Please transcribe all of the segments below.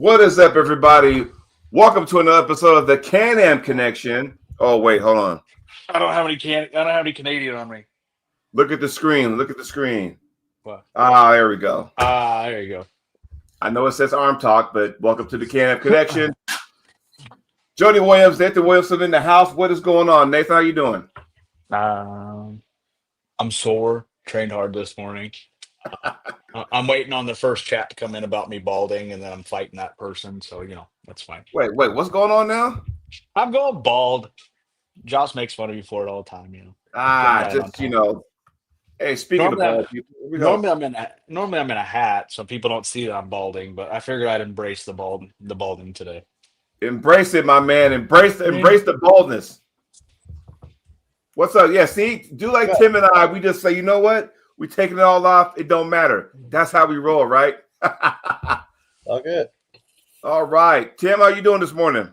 What is up, everybody? Welcome to another episode of the Can-Am Connection. Oh, wait, hold on. I don't have any Canadian on me. Look at the screen. Look at the screen. What? There we go. There you go. I know it says Arm Talk, but welcome to the Can-Am Connection. Jody Williams, Nathan Williamson in the house. What is going on, Nathan? How you doing? I'm sore. Trained hard this morning. I'm waiting on the first chat to come in about me balding, and then I'm fighting that person. So that's fine. Wait, what's going on now? I'm going bald. Josh makes fun of me for it all the time. Hey, speaking Normally, of bald, normally I'm in a hat, so people don't see that I'm balding. But I figured I'd embrace the balding today. embrace it, my man. Embrace the boldness. What's up? Yeah, see, do like Tim and I. We just say, you know what? We taking it all off. It don't matter. That's how we roll, right? All good. All right, Tim, how you doing this morning?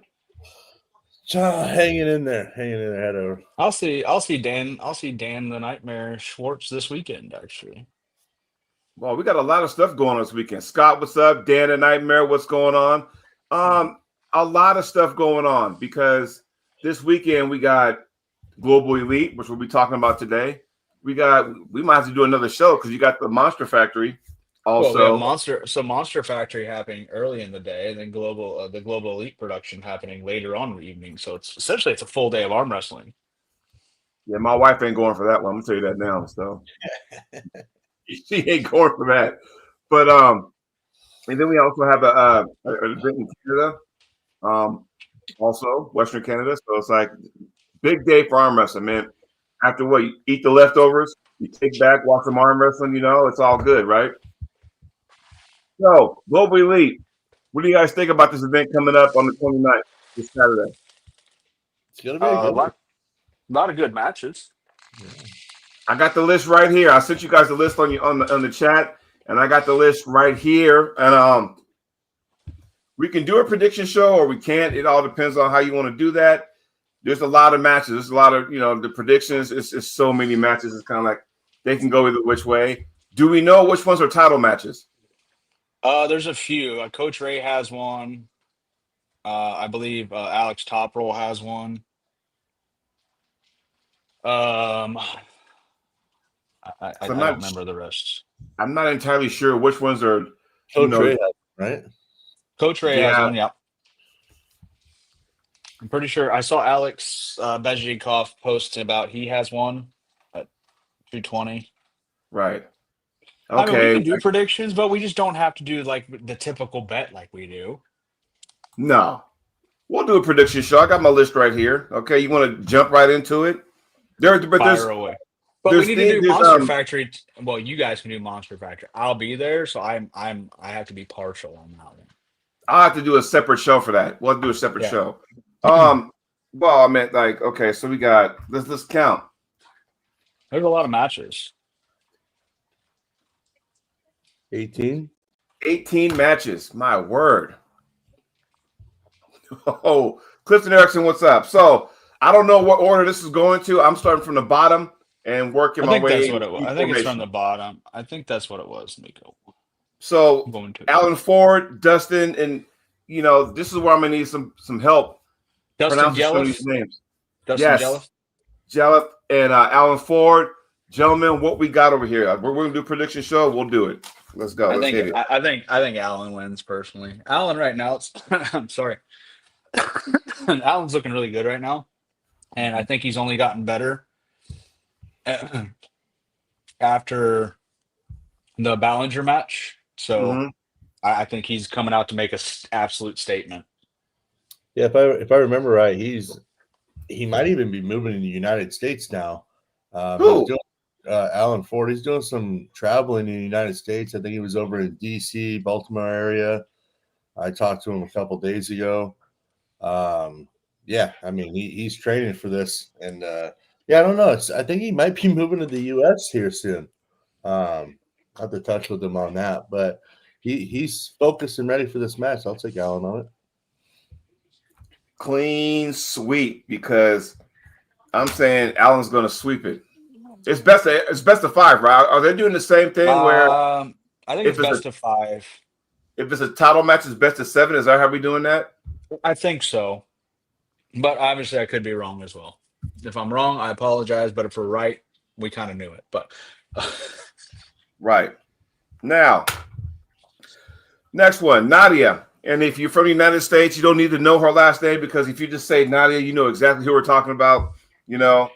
Hanging in there, head over. I'll see Dan the Nightmare Schwartz this weekend. Actually, Well, we got a lot of stuff going on this weekend. Scott, what's up? Dan the Nightmare, what's going on? A lot of stuff going on because this weekend we got Global Elite, which we'll be talking about today. We might have to do another show because you got the Monster Factory. Also, Monster Factory happening early in the day, and then the Global Elite production happening later on in the evening. So it's essentially a full day of arm wrestling. yeah, my wife ain't going for that one. I'm gonna tell you that now. So she ain't going for that. But and then we also have an event in Canada, also Western Canada. So it's like big day for arm wrestling, man. After what you eat the leftovers, you take back, watch some arm wrestling. It's all good, right? So, Global Elite, what do you guys think about this event coming up on the 29th, this Saturday? It's gonna be a good lot of good matches. I got the list right here. I sent you guys the list on the chat, and I got the list right here. And we can do a prediction show or we can't. It all depends on how you want to do that. There's a lot of matches. There's a lot of the predictions. It's so many matches. It's kind of like they can go either which way. Do we know which ones are title matches? There's a few. Coach Ray has one. I believe Alex Topral has one. I don't remember the rest. I'm not entirely sure which ones are. Coach Ray has, right? Coach Ray has one. Yeah. I'm pretty sure I saw Alex Bezhikov post about he has one at 220. Right. Okay. I mean, we can do Okay. predictions, but we just don't have to do like the typical bet like we do. No. We'll do a prediction show. I got my list right here. Okay, you want to jump right into it? Fire away. But we need to do Monster Factory. Well, you guys can do Monster Factory. I'll be there, so I have to be partial on that one. I'll have to do a separate show for that. We'll do a separate show. Well, I meant like, okay, so we got let's count. There's a lot of matches. 18 matches. My word. Oh, Clifton Erickson, what's up? So I don't know what order this is going to. I'm starting from the bottom and working my way. That's what it was. I think it's from the bottom. I think that's what it was, Nico. So Alan Ford, Dustin, and this is where I'm gonna need some help. Dustin Jelliff. Names. Dustin Jelliff and Alan Ford. Gentlemen, what we got over here? We're going to do a prediction show. We'll do it. Let's go. I think Alan wins personally. Alan right now, I'm sorry. Alan's looking really good right now, and I think he's only gotten better after the Ballinger match. So I think he's coming out to make an absolute statement. Yeah, if I remember right, he might even be moving in the United States now. Alan Ford, he's doing some traveling in the United States. I think he was over in DC, Baltimore area. I talked to him a couple days ago. Yeah, I mean he's training for this, and I don't know. I think he might be moving to the U.S. here soon. I have to touch with him on that, but he's focused and ready for this match. I'll take Alan on it. Clean sweep, because I'm saying Alan's going to sweep it. It's best of 5, right? Are they doing the same thing where I think it's best of 5. If it's a title match, it's best of 7. Is that how we doing that? I think so, but obviously I could be wrong as well. If I'm wrong, I apologize. But if we're right, we kind of knew it. But Right. Now, next one, Nadia. And if you're from the United States, you don't need to know her last name because if you just say Nadia, you know exactly who we're talking about. You know,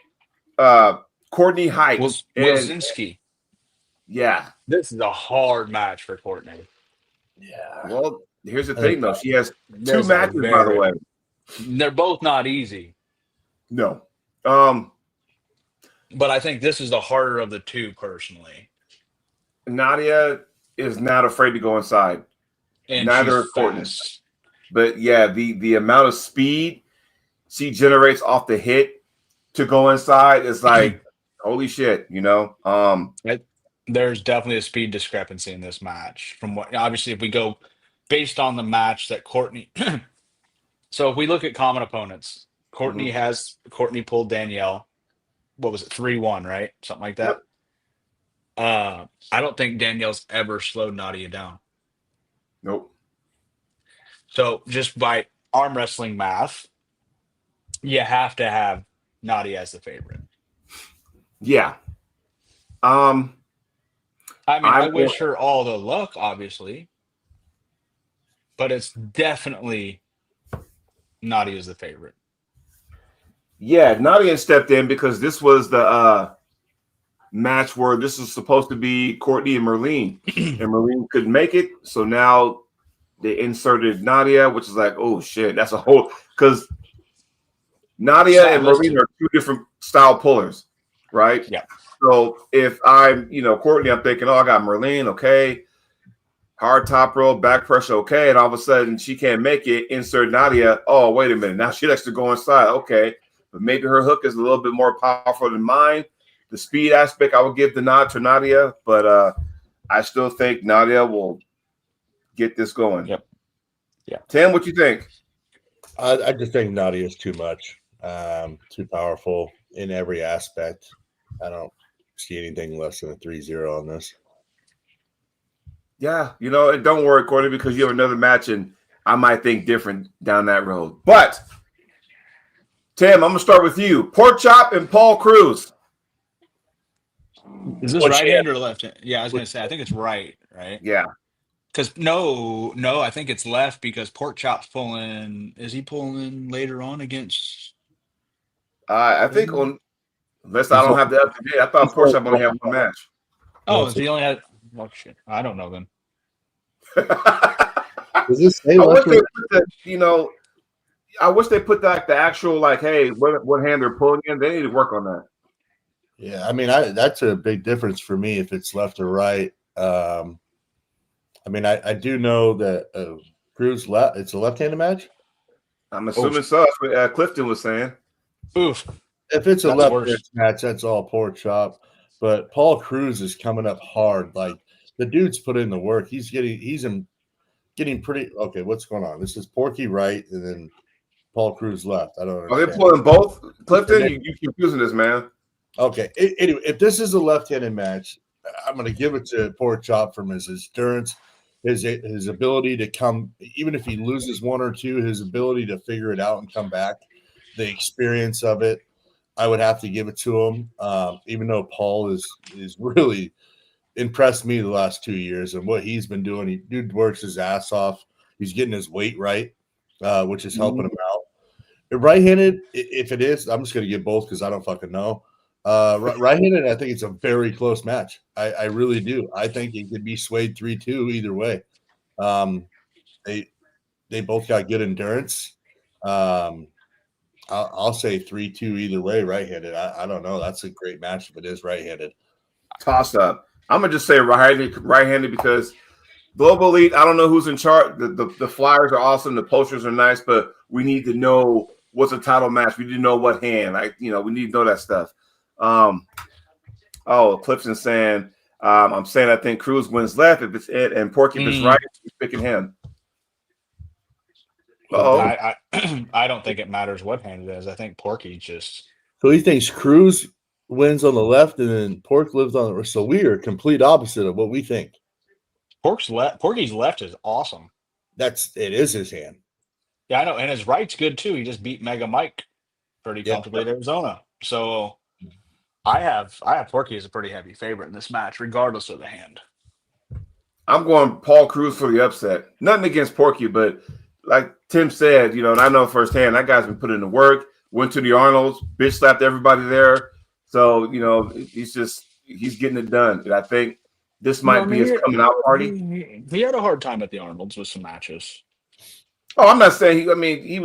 Courtney Heights. Wilczynski. Yeah. This is a hard match for Courtney. Yeah. Well, here's the thing, though. She has 2 There's a matches, by the way. They're both not easy, No. but I think this is the harder of the two, personally. Nadia is not afraid to go inside. And Neither she's is Courtney. fast. But yeah, the amount of speed she generates off the hit to go inside is like holy shit, you know. There's definitely a speed discrepancy in this match. From what obviously, if we go based on the match that Courtney, so if we look at common opponents, Courtney pulled Danielle. What was it, 3-1, right? Something like that. Yep. I don't think Danielle's ever slowed Nadia down. Nope. So just by arm wrestling math, you have to have Nadia as the favorite. Yeah. I mean, I wish her all the luck, obviously, but it's definitely Nadia's the favorite. Yeah, Nadia stepped in because this was the match where this was supposed to be Courtney and Merlene, and Merlene couldn't make it. So now they inserted Nadia, which is like, oh shit, that's a whole because Nadia and Merlene are 2 different style pullers, right? Yeah. So if I'm, Courtney, I'm thinking, oh, I got Merlene, okay. Hard top roll, back pressure, okay. And all of a sudden she can't make it. Insert Nadia. Oh, wait a minute. Now she likes to go inside. Okay. But maybe her hook is a little bit more powerful than mine. The speed aspect, I would give the nod to Nadia, but I still think Nadia will get this going. Yep. Yeah. Tim, what you think? I just think Nadia is too much, too powerful in every aspect. I don't see anything less than a 3-0 on this. Yeah, and don't worry, Courtney, because you have another match, and I might think different down that road. But Tim, I'm gonna start with you. Pork Chop and Paul Cruz. Is this right hand or left hand? Yeah, I was gonna say I think it's right? Yeah. Because no, I think it's left because Pork Chop's pulling. Is he pulling later on against? I think unless I don't have the up to date. I thought Pork Chop only had 1 match. Oh, he only had. Oh shit! I don't know then. Does this say I wish they put the actual hey, what hand they're pulling in. They need to work on that. Yeah, I mean, that's a big difference for me if it's left or right. I mean, I do know that Cruz left. It's a left-handed match. I'm assuming so. That's what Clifton was saying. Oof. If it's a left-handed match, that's all Pork Chop. But Paul Cruz is coming up hard. Like the dude's put in the work. He's getting pretty okay. What's going on? This is Porky right, and then Paul Cruz left. I don't know. Are they pulling both? Clifton, you confusing this, man. Okay. Anyway, if this is a left-handed match, I'm going to give it to Pork Chop from his endurance, his ability to come, even if he loses 1 or 2, his ability to figure it out and come back, the experience of it. I would have to give it to him, even though Paul is really impressed me the last 2 years and what he's been doing. Dude works his ass off. He's getting his weight right, which is helping him out. Right-handed, if it is, I'm just going to give both because I don't fucking know. Right-handed, I think it's a very close match. I really do. I think it could be swayed 3-2 either way. They both got good endurance. I'll say 3-2 either way, right-handed. I don't know. That's a great match if it is right-handed. Toss up. I'm gonna just say right-handed because Global Elite. I don't know who's in charge. The flyers are awesome. The posters are nice, but we need to know what's a title match. We need to know what hand. We need to know that stuff. Clifton saying, I'm saying I think Cruz wins left if it's it, and Porky is right. He's picking him. I don't think it matters what hand it is. I think Porky just. So he thinks Cruz wins on the left, and then Pork lives on the. So we are complete opposite of what we think. Porky's left is awesome. It is his hand. Yeah, I know, and his right's good too. He just beat Mega Mike pretty Yeah. comfortably at Arizona. So I have Porky as a pretty heavy favorite in this match, regardless of the hand. I'm going Paul Cruz for the upset. Nothing against Porky, but like Tim said, and I know firsthand that guy's been putting in the work. Went to the Arnolds, bitch slapped everybody there. So he's getting it done. And I think this might be his coming out party. He had a hard time at the Arnolds with some matches. Oh, I'm not saying he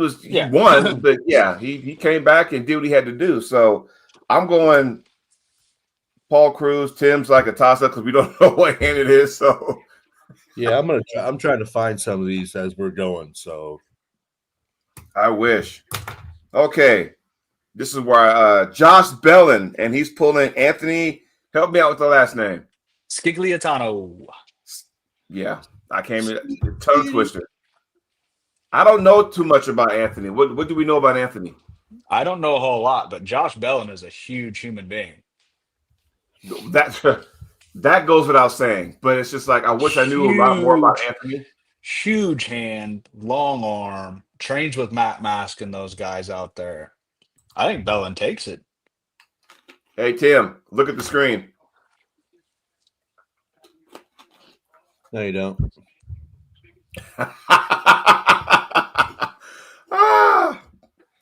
won, but yeah, he came back and did what he had to do. So I'm going Paul Cruz. Tim's like a toss up because we don't know what hand it is. So yeah, I'm trying to find some of these as we're going. So I wish. Okay, this is where Josh Bellin, and he's pulling Anthony. Help me out with the last name. Scigliatano. Yeah, I came in tongue twister. I don't know too much about Anthony. What do we know about Anthony? I don't know a whole lot, but Josh Bellin is a huge human being. That goes without saying, but it's just like I wish I knew a lot more about Anthony. Huge hand, long arm, trains with Matt Mask and those guys out there. I think Bellin takes it. Hey Tim, look at the screen. no, you don't.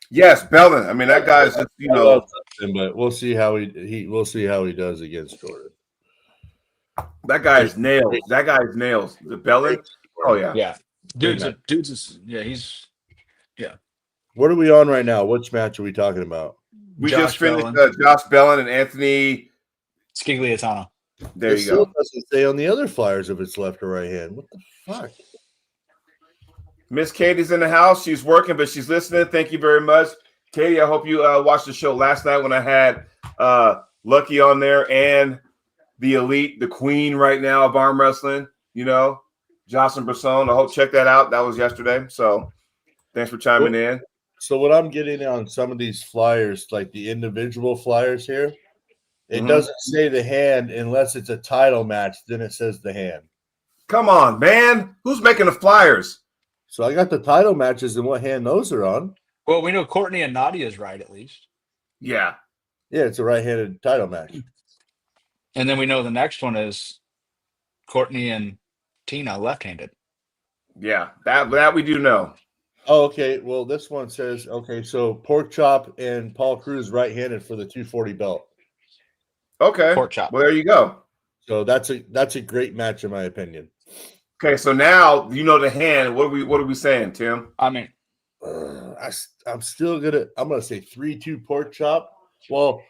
Yes, Bellin. I mean, that guy's just, I love him, but we'll see how we'll see how he does against Jordan. That guy's nails. That guy's nails. The Bellin. Oh yeah. Yeah. He's What are we on right now? Which match are we talking about? We Josh just finished Bellin. Josh Bellin and Anthony. Scigliatano. There It you still go. doesn't say on the other flyers if it's left or right hand. What the fuck? Miss Katie's in the house. She's working, but she's listening. Thank you very much, Katie. I hope you watched the show last night when I had Lucky on there and the Elite, the Queen right now of arm wrestling. Jocelyn Brisson. I hope check that out. That was yesterday. So thanks for chiming in. So what I'm getting on some of these flyers, like the individual flyers here, it doesn't say the hand unless it's a title match. Then it says the hand. Come on, man. Who's making the flyers? So I got the title matches and what hand those are on. Well, we know Courtney and Nadia's right at least. Yeah. Yeah, it's a right-handed title match. And then we know the next one is Courtney and Tina left-handed. Yeah. That we do know. Oh, okay. Well, this one says, okay, so Pork Chop and Paul Cruz right-handed for the 240 belt. Okay. Pork chop. Well, there you go. So that's a great match in my opinion. Okay, so now you know the hand. What are we saying, Tim? I mean, I'm gonna say 3-2 Pork Chop. Well,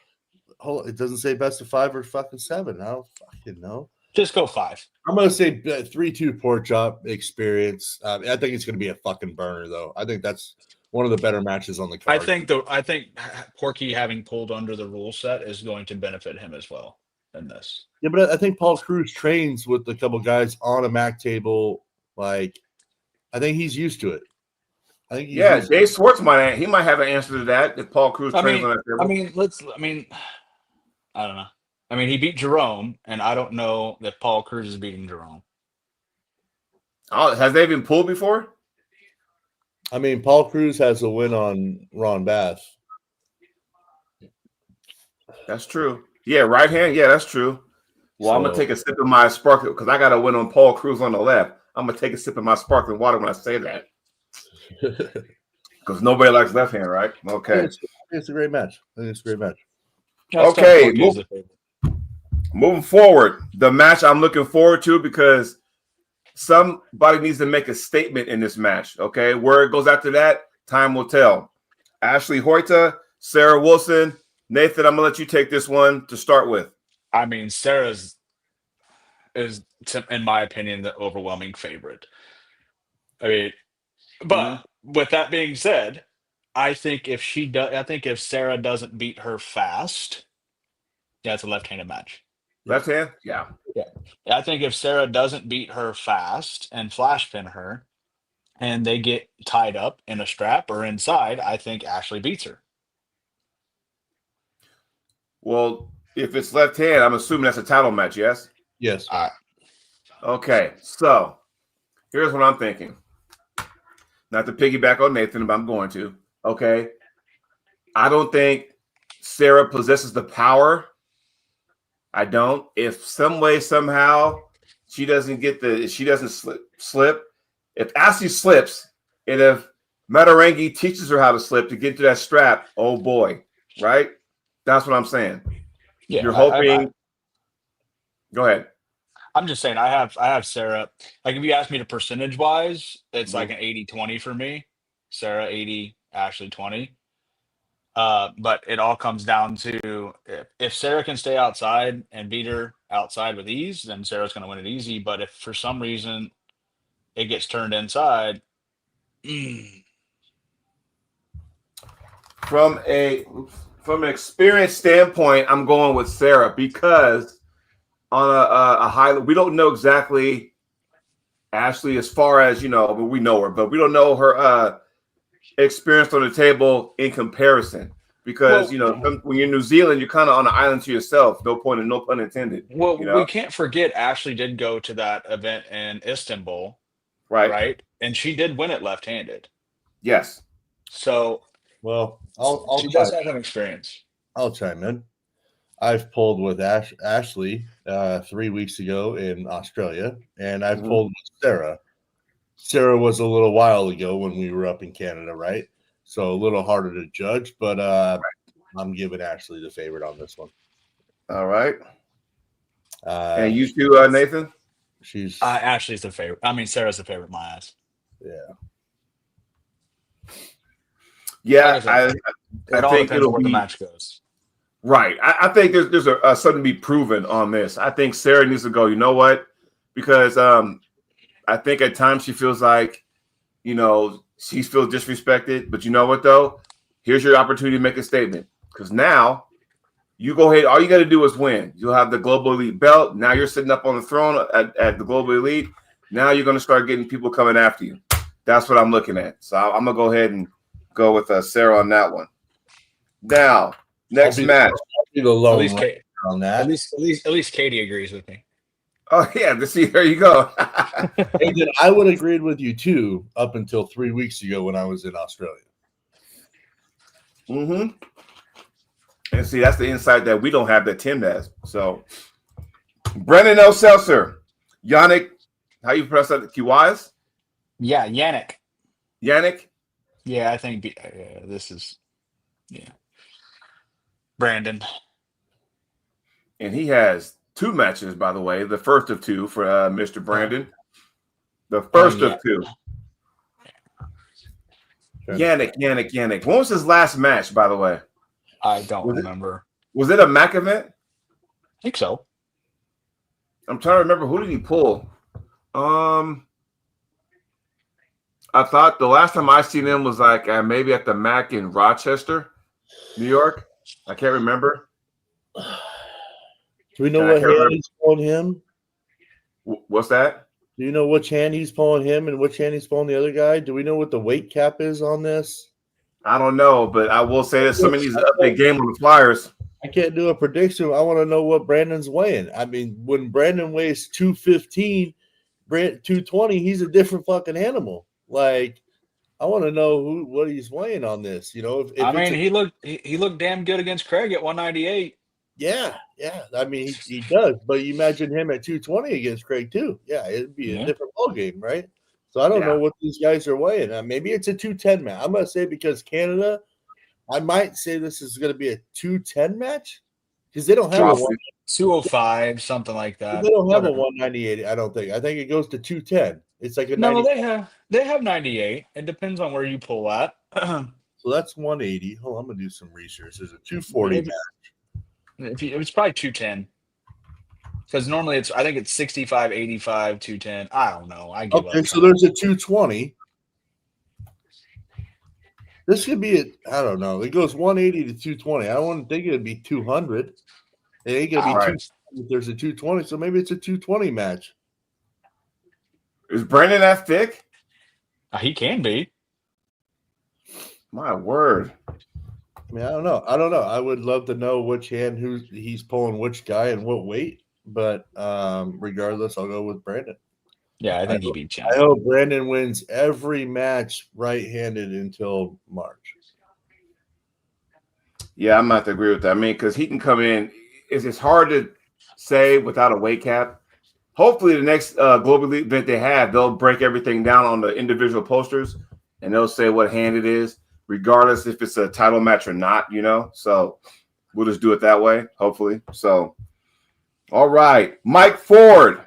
hold on, it doesn't say best of 5 or fucking 7. I don't fucking know. just go 5. I'm gonna say 3-2 Pork Chop experience. I think it's gonna be a fucking burner though. I think that's one of the better matches on the card. I think Porky having pulled under the rule set is going to benefit him as well in this. Yeah, but I think Paul Cruz trains with a couple guys on a MAC table. Like, I think he's used to it. I think Dave Swartz might have an answer to that if Paul Cruz trains on that table. I don't know. I mean, he beat Jerome, and I don't know that Paul Cruz is beating Jerome. Oh, has they been pulled before? I mean, Paul Cruz has a win on Ron Bass. That's true. Yeah, right hand. Yeah, that's true. Well, I'm gonna take a sip of my sparkling because I got a win on Paul Cruz on the left. I'm gonna take a sip of my sparkling water when I say that because nobody likes left hand, right? Okay. It's a great match. I think it's a great match. Okay, moving forward, the match I'm looking forward to because somebody needs to make a statement in this match. Okay, where it goes after that, time will tell. Ashley Hoyta, Sarah Wilson, Nathan. I'm gonna let you take this one to start with. I mean, Sarah's is, in my opinion, the overwhelming favorite. I mean, but with that being said, I think if Sarah doesn't beat her fast, it's a left-handed match. Left hand, yeah. I think if Sarah doesn't beat her fast and flash pin her, and they get tied up in a strap or inside, I think Ashley beats her. Well, if it's left hand, I'm assuming that's a title match. Yes. Yes. Okay, so here's what I'm thinking. Not to piggyback on Nathan, but I'm going to. Okay. I don't think Sarah possesses the power. I don't. If some way, somehow, she doesn't slip. If Ashley slips, and if Matarangi teaches her how to slip to get to that strap, oh boy, right? That's what I'm saying. Yeah, You're hoping. Go ahead. I'm just saying I have Sarah. Like if you ask me to percentage wise, it's like Mhm. an 80-20 for me. Sarah 80, Ashley 20. But it all comes down to if Sarah can stay outside and beat her outside with ease, then Sarah's going to win it easy. But if for some reason it gets turned inside, From an experience standpoint, I'm going with Sarah because on a high, we don't know exactly Ashley as far as but we know her, but we don't know her experience on the table in comparison because well, when you're in New Zealand, you're kind of on an island to yourself. No pun intended. we can't forget Ashley did go to that event in Istanbul, Right? right? And she did win it left-handed. Yes. So Well, I'll she chime. does have some experience. I'll chime in. I've pulled with Ashley 3 weeks ago in Australia, and I've Mhm. pulled with Sarah. Sarah was a little while ago when we were up in Canada, right? So a little harder to judge, but I'm giving Ashley the favorite on this one. All right. And you She- too, Nathan? she's Ashley's the favorite. I mean, Sarah's the favorite in my eyes. yeah. Yeah, Like I said, I it all think depends on it'll where the be match goes. right. I think there's something to be proven on this. I think Sarah needs to go. You know what? Because I think at times she feels like she feels disrespected. But you know what though? Here's your opportunity to make a statement. Because now you go ahead. All you got to do is win. You'll have the Global Elite belt. Now you're sitting up on the throne at the Global Elite. Now you're going to start getting people coming after you. That's what I'm looking at. So I'm gonna go ahead and go with Sarah on that one. Now, next match. I'll be the At lone least, ranger on that. at least Katie agrees with me. Oh yeah, there you go. And then I would have agreed with you too up until 3 weeks ago when I was in Australia. And see, that's the insight that we don't have that Tim has. So, Brendan L. Seltzer, Yannick, how you pronounce that? Kiwais? Yeah, Yannick. Yannick? Yeah, I think this is Brandon. And he has 2 matches, by the way. The first of 2 for Mr. Brandon. The first of 2. Yannick. When was his last match, by the way? I don't remember. Was it a MAC event? I think so. I'm trying to remember. Who did he pull? I thought the last time I seen him was like maybe at the MAC in Rochester, New York. I can't remember. Do we know what hand he's pulling him? What's that? Do you know which hand he's pulling him and which hand he's pulling the other guy? Do we know what the weight cap is on this? I don't know, but I will say that somebody needs to update game on the Flyers. I can't do a prediction. I want to know what Brandon's weighing. I mean, when Brandon weighs 215, 220, he's a different fucking animal. Like, I want to know what he's weighing on this. You know, if I mean, he looked damn good against Craig at 198. Yeah. I mean, he does. But you imagine him at 220 against Craig too. Yeah, it'd be a different ball game, right? So I don't know what these guys are weighing. Maybe it's a 210 match. I'm gonna say because Canada, I might say this is gonna be a 210 match because they don't have a 205, something like that. They don't have a 198. I don't think. I think it goes to 210. It's like a 90. They have 98. It depends on where you pull at. So that's 180. Hold on, I'm gonna do some research. There's a 240 match. It's probably 210. Because normally I think it's 65, 85, 210. I don't know. Okay, so there's a 220. This could be I don't know. It goes 180 to 220. I don't want to think it'd be 200. It ain't gonna be 220 if there's a 220, so maybe it's a 220 match. Is Brandon that thick? He can be. My word. I mean, I don't know. I would love to know which hand he's pulling which guy and what weight. but regardless, I'll go with Brandon. Yeah, I think he beat I Chan. hope Brandon wins every match right-handed until March. Yeah, I'm not to agree with that. I mean, because he can come in. It's hard to say without a weight cap. Hopefully, the next Global Elite event they have, they'll break everything down on the individual posters, and they'll say what hand it is, regardless if it's a title match or not. So we'll just do it that way. Hopefully. So, all right, Mike Ford,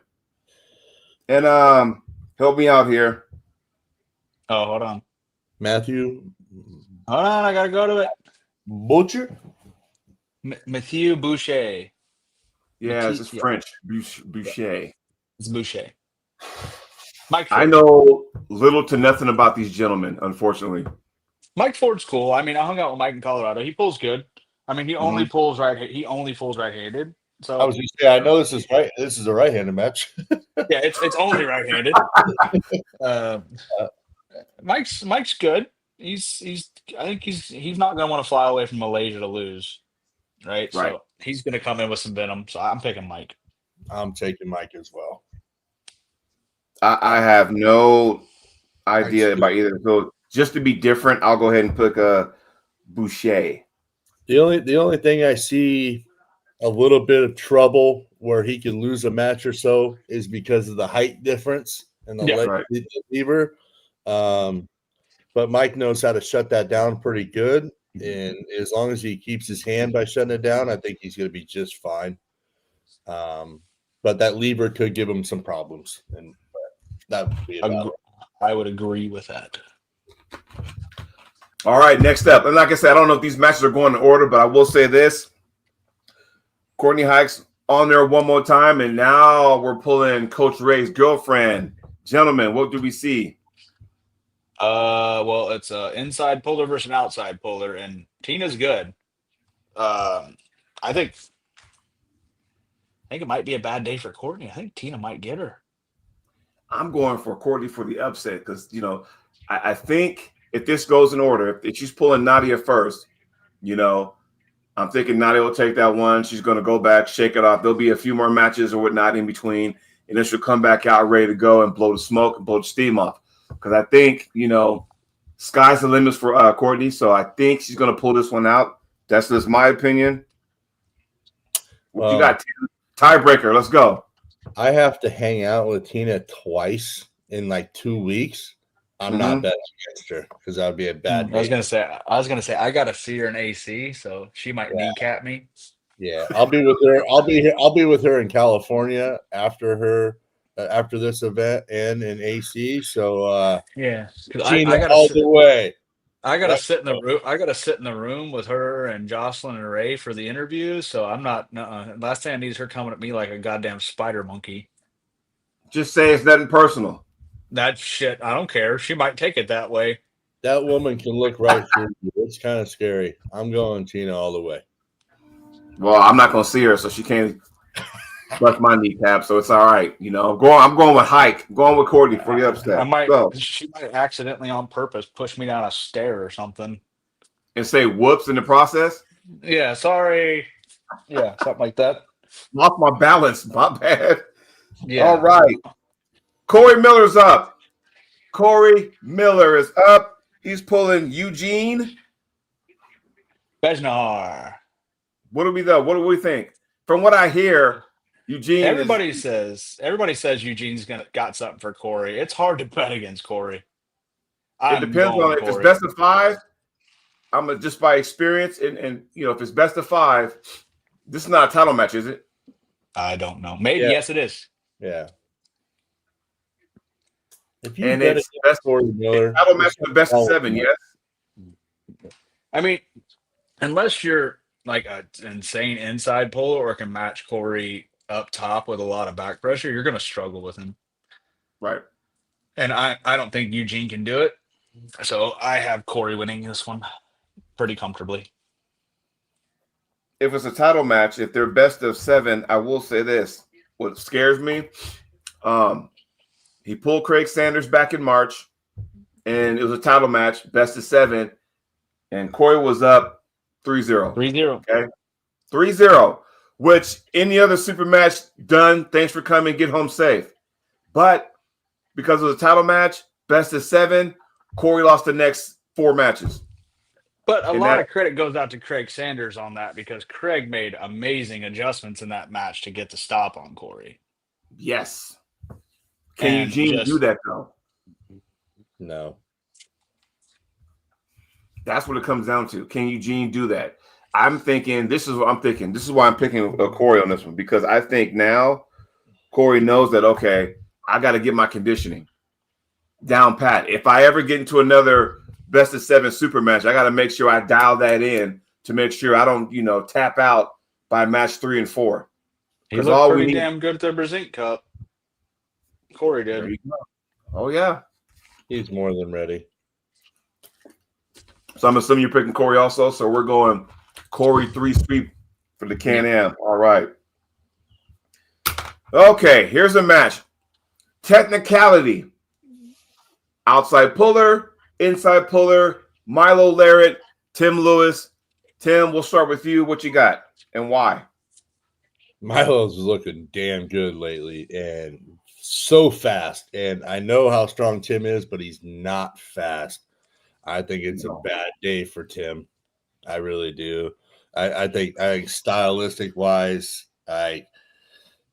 and help me out here. Oh, hold on. Matthew I gotta go to it. Butcher. Mathieu Boucher. Yeah, this is Yeah. French. Boucher. It's Boucher. Mike I Ford. know little to nothing about these gentlemen, unfortunately. Mike Ford's cool. I mean, I hung out with Mike in Colorado. He pulls good. I mean, he only pulls right. He only pulls right-handed. So I was just saying, I know this is right. This is a right-handed match. yeah, it's only right-handed. Mike's good. I think he's not gonna want to fly away from Malaysia to lose, right? Right. So he's gonna come in with some venom. So I'm picking Mike. I'm taking Mike as well. I have no idea about either. So just to be different, I'll go ahead and pick Boucher. The only thing I see a little bit of trouble where he can lose a match or so is because of the height difference and the Yeah, leg right. lever. But Mike knows how to shut that down pretty good. And as long as he keeps his hand by shutting it down, I think he's going to be just fine. But that lever could give him some problems. And that would be about it. I would agree with that. All right, next up. And like I said, I don't know if these matches are going in order, but I will say this. Courtney Hikes on there one more time, and now we're pulling Coach Ray's girlfriend. Gentlemen, what do we see? Well, it's an inside puller versus an outside puller, and Tina's good. I think it might be a bad day for Courtney. I think Tina might get her. I'm going for Courtney for the upset because, I think if this goes in order, if she's pulling Nadia first, I'm thinking Nadia will take that one. She's going to go back, shake it off. There'll be a few more matches or whatnot in between, and then she'll come back out ready to go and blow the smoke and blow the steam off. Because I think, sky's the limits for Courtney, so I think she's going to pull this one out. That's just my opinion. What you got, Tina? Tiebreaker. Let's go. I have to hang out with Tina twice in like 2 weeks. I'm not betting against her because that would be a bad day. I was gonna say I gotta see her in AC, so she might kneecap me. Yeah, I'll be with her. I'll be with her in California after this event and in AC. So Yeah, Tina all the way. I gotta sit in the room. I gotta sit in the room with her and Jocelyn and Ray for the interview. So I'm not. Last thing I need is her coming at me like a goddamn spider monkey. Just say it's nothing personal. That shit, I don't care. She might take it that way. That woman can look right through you. It's kind of scary. I'm going Tina all the way. Well, I'm not going to see her, so she can't bust my kneecap, so it's all right. I'm going with Hike. I'm going with Courtney for the upset. She might accidentally on purpose push me down a stair or something. And say whoops in the process? Yeah, sorry. Yeah, something like that. Lost my balance. My bad. Yeah. All right. Corey Miller's up. Corey Miller is up. He's pulling Eugene Bejnar. What do we think? From what I hear, Eugene. Everybody says Eugene's got something for Corey. It's hard to bet against Corey. It depends on if it's best of 5. I'm just by experience, and if it's best of 5, this is not a title match, is it? I don't know. Maybe yes, it is. Yeah. If you and it's best Corey Miller, title match the best of 7, yes. I mean, unless you're like an insane inside puller or can match Corey up top with a lot of back pressure, you're going to struggle with him. Right. And I don't think Eugene can do it. So I have Corey winning this one pretty comfortably. If it's a title match, if they're best of 7, I will say this. What scares me, he pulled Craig Sanders back in March, and it was a title match, best of 7, and Corey was up 3-0. 3-0. Okay, 3-0. which any other super match done. Thanks for coming. Get home safe. But because of the title match, best of 7, Corey lost the next 4 matches. But a And lot that- of credit goes out to Craig Sanders on that because Craig made amazing adjustments in that match to get the stop on Corey. Yes. Can And Eugene just- do that though? No. That's what it comes down to. Can Eugene do that? I'm thinking this is what I'm thinking. This is why I'm picking Corey on this one, because I think now Corey knows that, okay, I got to get my conditioning down pat. If I ever get into another best of 7 super match, I got to make sure I dial that in to make sure I don't, tap out by match 3 and 4. He 'Cause looked all we pretty need- damn good at the Brazil Cup. Corey There did. you go. Oh, yeah. He's more than ready. So I'm assuming you're picking Corey also. So we're going Corey 3 sweep for the Can-Am. All right. Okay, here's a match. Technicality. Outside puller, inside puller, Milo Larrett, Tim Lewis. Tim, we'll start with you. What you got and why? Milo's looking damn good lately and so fast. And I know how strong Tim is, but he's not fast. I think it's a bad day for Tim. I really do. I think stylistic wise,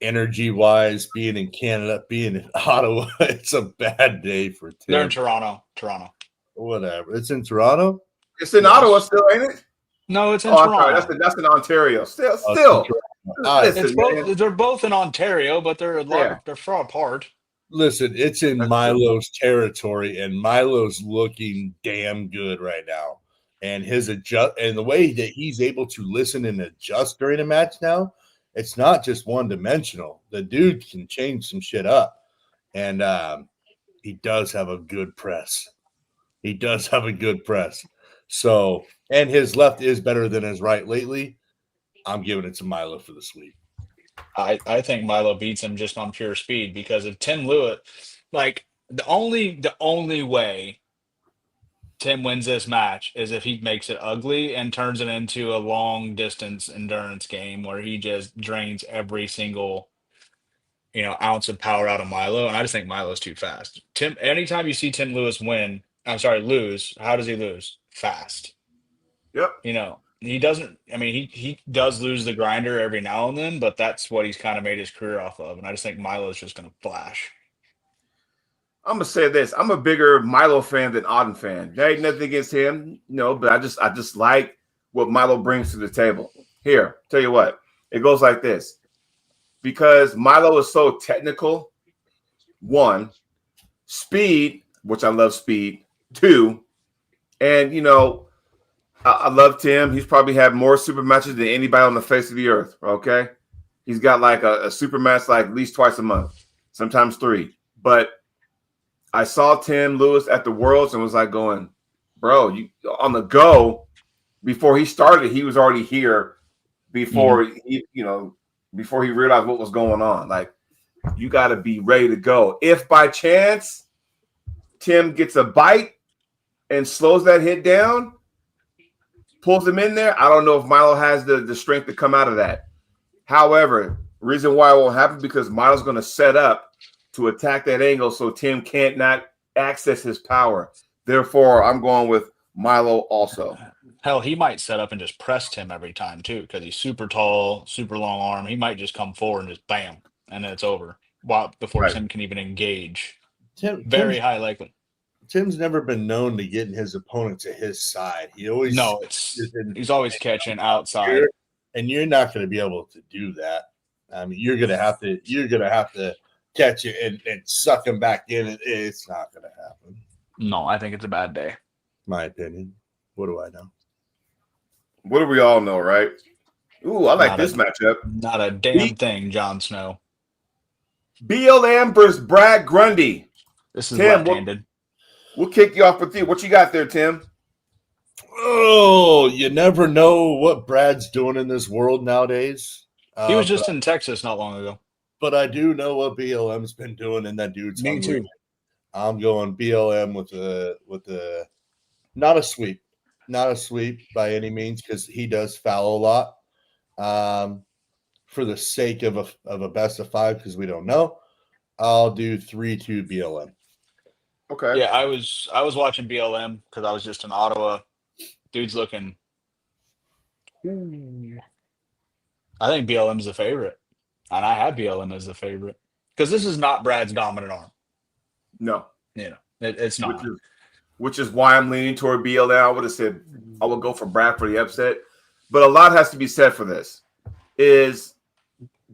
energy wise, being in Canada, being in Ottawa, it's a bad day for Tim. They're in Toronto. Whatever. It's in Toronto. It's in Ottawa still, ain't it? No, it's in Oh, I'm sorry. Toronto. That's in Ontario. Still. Oh, it's in Toronto. All right. Listen, They're both in Ontario, but they're Yeah. they're far apart. Listen, it's in That's Milo's territory, and Milo's looking damn good right now. And his adjust and the way that he's able to listen and adjust during a match now, it's not just one dimensional. The dude can change some shit up, and he does have a good press. He does have a good press. So, and his left is better than his right lately. I'm giving it to Milo for the sweep. I think Milo beats him just on pure speed because if Tim Lewis, like the only way Tim wins this match is if he makes it ugly and turns it into a long distance endurance game where he just drains every single ounce of power out of Milo. And I just think Milo's too fast. Anytime you see Tim Lewis lose, how does he lose? Fast. Yep. He doesn't. I mean, he does lose the grinder every now and then, but that's what he's kind of made his career off of. And I just think Milo's just going to flash. I'm gonna say this. I'm a bigger Milo fan than Auden fan. There ain't nothing against him, but I just like what Milo brings to the table. Here, tell you what, it goes like this. Because Milo is so technical, 1, speed, which I love speed, 2, and I love Tim. He's probably had more super matches than anybody on the face of the earth. Okay. He's got like a super match like at least twice a month, sometimes 3. But I saw Tim Lewis at the Worlds and was like going, bro, you on the go. Before he started, he was already here before before he realized what was going on. Like, you got to be ready to go. If by chance Tim gets a bite and slows that hit down, pulls him in there, I don't know if Milo has the strength to come out of that. However, reason why it won't happen because Milo's going to set up to attack that angle so Tim can't not access his power. Therefore, I'm going with Milo also. Hell, he might set up and just press Tim every time too because he's super tall, super long arm. He might just come forward and just bam, and then it's over. Before Right. Tim can even engage. Tim's High likely. Tim's never been known to get his opponent to his side. He always He's always catching outside. and you're not going to be able to do that. I mean, you're gonna have to catch it and suck him back in. It's not going to happen. No, I think it's a bad day. My opinion. What do I know? What do we all know, right? Ooh, I like Not this a- matchup. Not a damn thing, Jon Snow. BLM versus Brad Grundy. This is Tim, left-handed. We'll kick you off with you. What you got there, Tim? Oh, you never know what Brad's doing in this world nowadays. He was just in Texas not long ago. but I do know what BLM's been doing, and that dude's Me hungry. too. I'm going BLM with the not a sweep by any means because he does foul a lot. for the sake of a best of 5, because we don't know, I'll do 3-2 BLM. Okay. Yeah, I was watching BLM because I was just in Ottawa. Dude's looking. I think BLM's the favorite, and I have BLM as the favorite because this is not Brad's dominant arm. No. It's not. Which is why I'm leaning toward BLM. I would have said I would go for Brad for the upset, but a lot has to be said for this. Is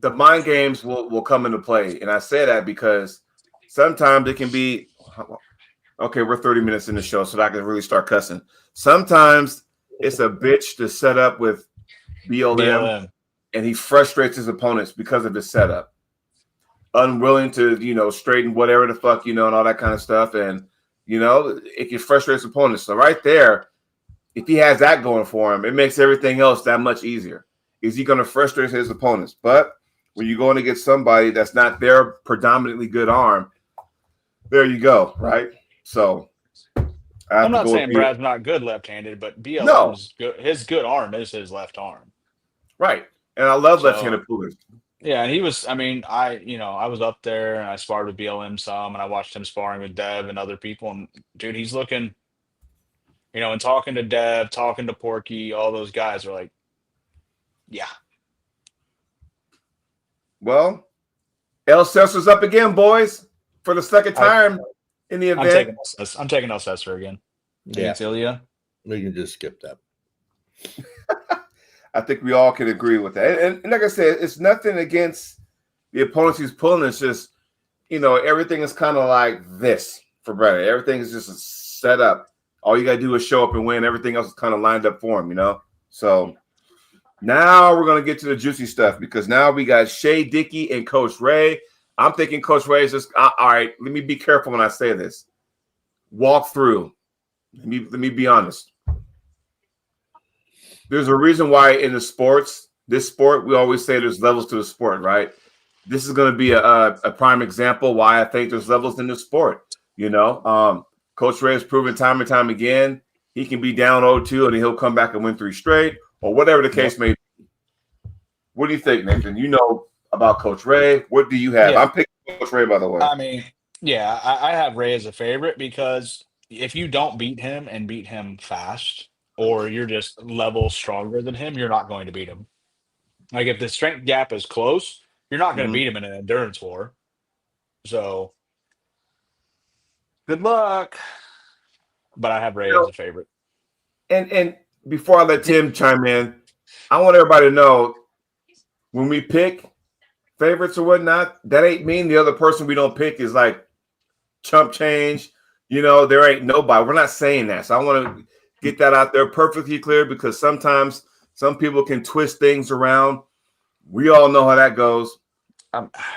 the mind games will come into play, and I say that because sometimes it can be okay. We're 30 minutes in the show, so that I can really start cussing. Sometimes it's a bitch to set up with BLM, and he frustrates his opponents because of his setup, unwilling to straighten whatever the fuck and all that kind of stuff, and it can frustrate his opponents. So right there, if he has that going for him, it makes everything else that much easier. Is he going to frustrate his opponents? But when you're going to get somebody that's not their predominantly good arm, there you go, right? So I'm not saying Brad's not good left-handed, but BLM's good. His good arm is his left arm. Right. And I love left-handed pullers. Yeah, and he was, I was up there and I sparred with BLM some, and I watched him sparring with Dev and other people, and dude, he's looking, and talking to Dev, talking to Porky, all those guys are like, yeah. Well, El Cesar's up again, boys, for the second time in the event. I'm taking El Cesar again. Yeah. Ilya. We can just skip that. I think we all can agree with that. And like I said, it's nothing against the opponents he's pulling. It's just, everything is kind of like this for Brad. Everything is just set up. All you got to do is show up and win. Everything else is kind of lined up for him, So now we're going to get to the juicy stuff because now we got Shea Dickey and Coach Ray. I'm thinking Coach Ray is just, all right, let me be careful when I say this. Walk through. Let me be honest. There's a reason why in this sport, we always say there's levels to the sport, right? This is going to be a prime example why I think there's levels in this sport. Coach Ray has proven time and time again he can be down 0-2 and he'll come back and win 3 straight or whatever the case may be. What do you think, Nathan? You know about Coach Ray. What do you have? Yeah. I'm picking Coach Ray, by the way. I have Ray as a favorite because if you don't beat him and beat him fast, or you're just level stronger than him, you're not going to beat him. Like if the strength gap is close, you're not going to beat him in an endurance war. So good luck. But I have Ray as a favorite. And before I let Tim chime in, I want everybody to know when we pick favorites or whatnot, that ain't mean the other person we don't pick is like chump change. There ain't nobody. We're not saying that. So I want to get that out there perfectly clear because sometimes some people can twist things around. We all know how that goes.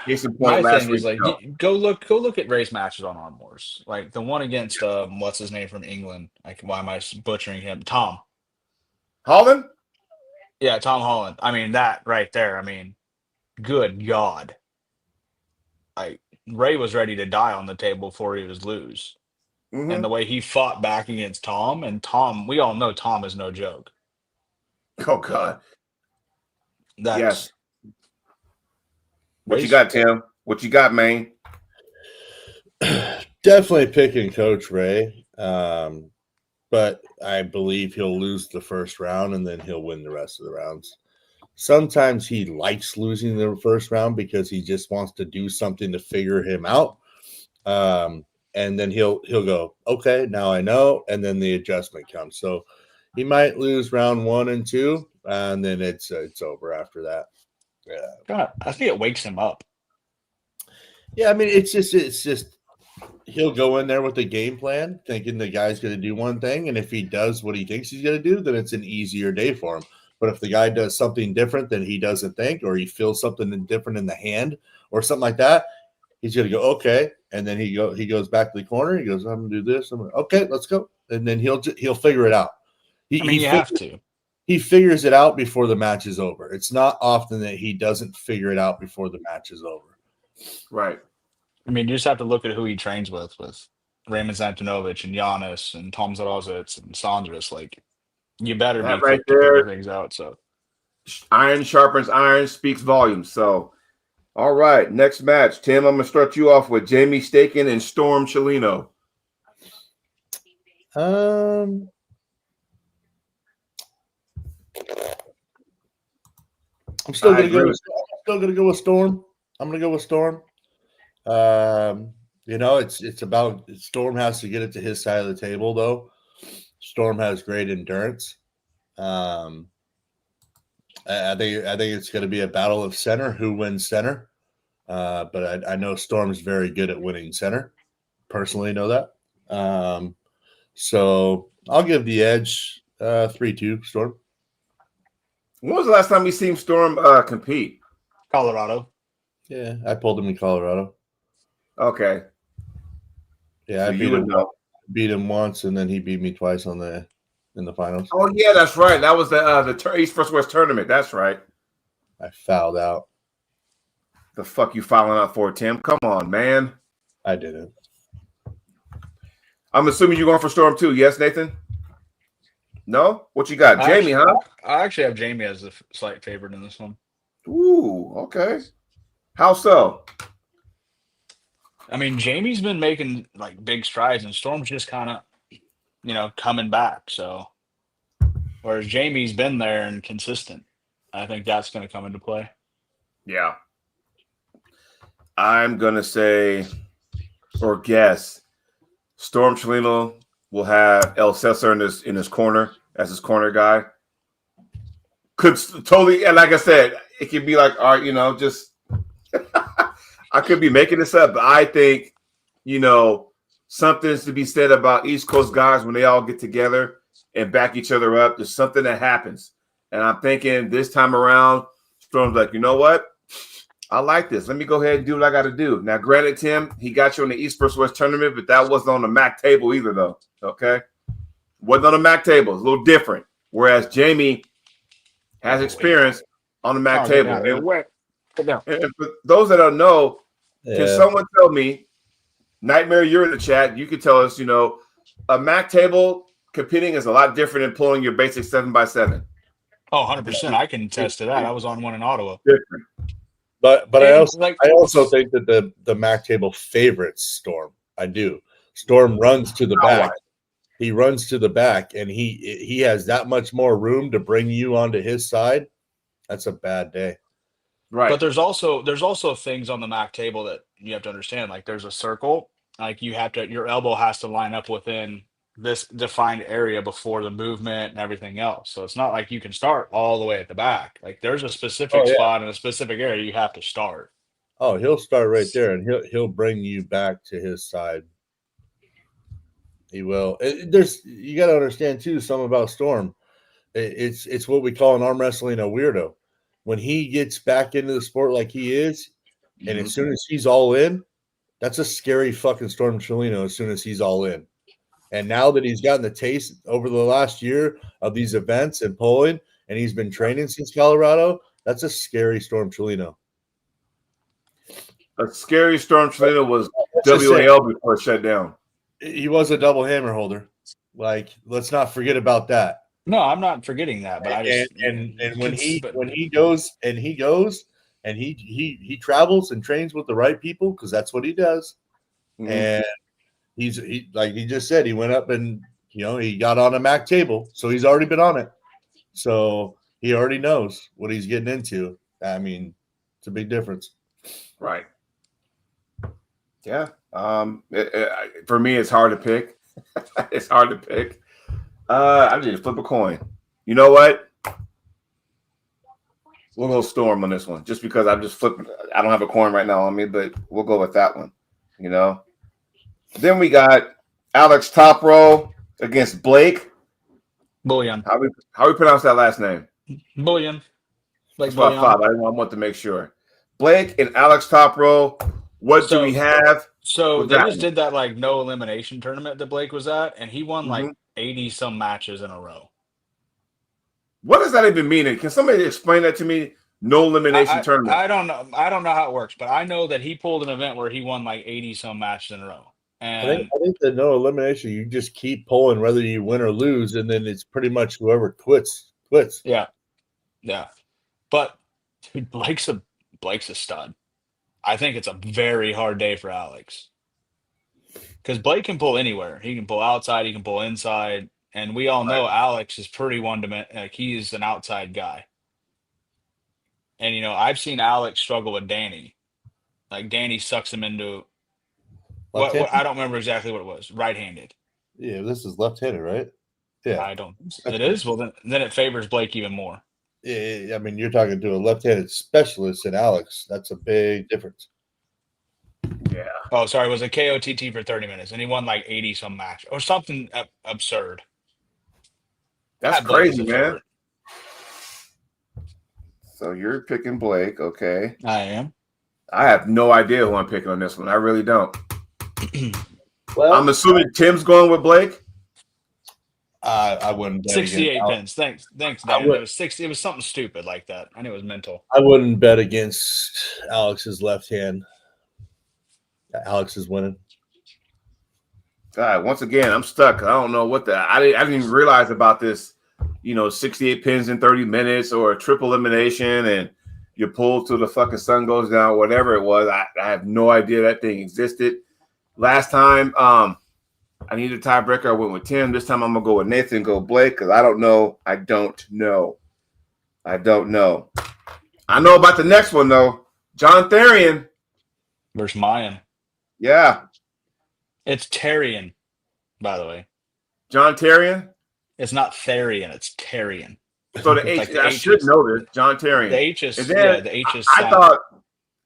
Case in point, my thing is like go look at Ray's matches on Arm Wars. Like the one against what's his name from England? Why am I butchering him? Tom Holland? Yeah, Tom Holland. That right there. Good God. Ray was ready to die on the table before he was lose. Mm-hmm. And the way he fought back against Tom, and Tom, we all know Tom is no joke. Oh, God. Yes. What you got, Tim? What you got, man? Definitely picking Coach Ray. But I believe he'll lose the first round and then he'll win the rest of the rounds. Sometimes he likes losing the first round because he just wants to do something to figure him out. And then he'll go, okay, now I know. And then the adjustment comes. So he might lose round 1 and 2, and then it's over after that. Yeah. God, I think it wakes him up. Yeah, it's just he'll go in there with a game plan, thinking the guy's going to do one thing, and if he does what he thinks he's going to do, then it's an easier day for him. But if the guy does something different than he doesn't think, or he feels something different in the hand or something like that, he's going to go, okay. And then he goes back to the corner. He goes, I'm going to do this. Okay, let's go. And then he'll figure it out. You have to. He figures it out before the match is over. It's not often that he doesn't figure it out before the match is over. Right. You just have to look at who he trains with Raymond Zantanovich and Giannis and Tom Zarozitz and Sandras. Like, you better that be right quick to there, figure things out. So iron sharpens iron, speaks volumes. So, all right, next match, Tim. I'm gonna start you off with Jamie Staken and Storm Chelino. I'm still I gonna go. agree. Still gonna go with Storm. I'm gonna go with Storm. It's about Storm has to get it to his side of the table though. Storm has great endurance. I think it's going to be a battle of center. Who wins center? But I know Storm's very good at winning center. Personally, know that. So I'll give the edge 3-2 Storm. When was the last time we seen Storm compete? Colorado. Yeah, I pulled him in Colorado. Okay. Yeah, So I beat him once, and then he beat me twice in the finals. Oh yeah, that's right. That was the East vs. West tournament. That's right. I fouled out. The fuck you fouling out for, Tim? Come on, man. I didn't. I'm assuming you're going for Storm too. Yes, Nathan? No? What you got? Jamie, huh? I actually have Jamie as the slight favorite in this one. Ooh, okay. How so? I mean, Jamie's been making like big strides, and Storm's just kind of, coming back. So, whereas Jamie's been there and consistent, I think that's going to come into play. Yeah. I'm going to say or guess Storm Chelino will have El Cesar in his corner as his corner guy. Could totally, and like I said, it could be like, all right, just I could be making this up, but I think, something's to be said about East Coast guys when they all get together and back each other up. There's something that happens. And I'm thinking this time around, Storm's like, you know what? I like this. Let me go ahead and do what I got to do. Now, granted, Tim, he got you on the East vs. West tournament, but that wasn't on the MAC table either, though. Okay? Wasn't on the MAC table. It's a little different. Whereas Jamie has experience on the MAC table. And for those that don't know, can someone tell me, Nightmare, you're in the chat, you can tell us, a MAC table competing is a lot different than pulling your basic 7x7. Oh, 100%. I can attest to that. I was on one in Ottawa. Different. But I also think that the MAC table favorites Storm. I do. Storm runs to the back. He runs to the back, and he has that much more room to bring you onto his side. That's a bad day. Right. But there's also things on the MAC table that you have to understand. Like there's a circle. Like your elbow has to line up within this defined area before the movement and everything else. So it's not like you can start all the way at the back. Like there's a specific spot in a specific area you have to start. Oh, he'll start right there, and he'll bring you back to his side. He will. You got to understand too something about Storm. It's what we call in arm wrestling a weirdo. When he gets back into the sport like he is, and as soon as he's all in, that's a scary fucking Storm Chelino. As soon as he's all in. And now that he's gotten the taste over the last year of these events in Poland, and he's been training since Colorado, that's a scary Storm Chelino. A scary Storm Chelino was WAL before it shut down. He was a double hammer holder. Like, let's not forget about that. No, I'm not forgetting that. But I just and when he goes and he travels and trains with the right people, because that's what he does, and he like he just said, he went up and he got on a MAC table, so he's already been on it, so he already knows what he's getting into. I mean, it's a big difference, right? Yeah. For me, it's hard to pick. It's hard to pick. I need to flip a coin. You know what? We'll go Storm on this one, just because I'm just flipping. I don't have a coin right now on me, but we'll go with that one. Then we got Alex Topro against Blake Bullion. How we pronounce that last name? Bullion. Like Bullion. I want to make sure. Blake and Alex Topro. What do we have? So they just did that like no elimination tournament that Blake was at, and he won like 80 some matches in a row. What does that even mean? Can somebody explain that to me? No elimination tournament. I don't know. I don't know how it works, but I know that he pulled an event where he won like 80 some matches in a row. And I think that no elimination, you just keep pulling whether you win or lose, and then it's pretty much whoever quits. Yeah. But dude, Blake's a stud. I think it's a very hard day for Alex because Blake can pull anywhere. He can pull outside. He can pull inside. And we all know Alex is pretty one-dimensional. Like, he's an outside guy. And, I've seen Alex struggle with Danny. Like, Danny sucks him into what I don't remember exactly what it was. Right-handed. Yeah, this is left-handed, right? Yeah. I don't. It is? Well, then it favors Blake even more. Yeah, I mean, you're talking to a left-handed specialist in Alex. That's a big difference. Yeah. Oh, sorry. It was a KOTT for 30 minutes, and he won like 80-some match or something absurd. That's Blake crazy, as a man. favorite. So you're picking Blake, okay? I am. I have no idea who I'm picking on this one. I really don't. Well, I'm assuming Tim's going with Blake. I wouldn't bet 68 against pins. Thanks, I Dan. would- It was 60. It was something stupid like that. I knew it was mental. I wouldn't bet against Alex's left hand. Alex is winning. God, once again, I'm stuck. I don't know what I didn't even realize about this. 68 pins in 30 minutes or a triple elimination, and you pull till the fucking sun goes down, whatever it was. I have no idea that thing existed. Last time, I needed a tiebreaker. I went with Tim. This time I'm gonna go with Nathan, go Blake, because I don't know. I don't know. I know about the next one though. John Therian. Versus Mayan. Yeah. It's Terrian, by the way. John Therian. It's not Therian. It's Terrian. So the H, Like the I H should is- know this. John Therian. The H is And then the H is. I silent. thought,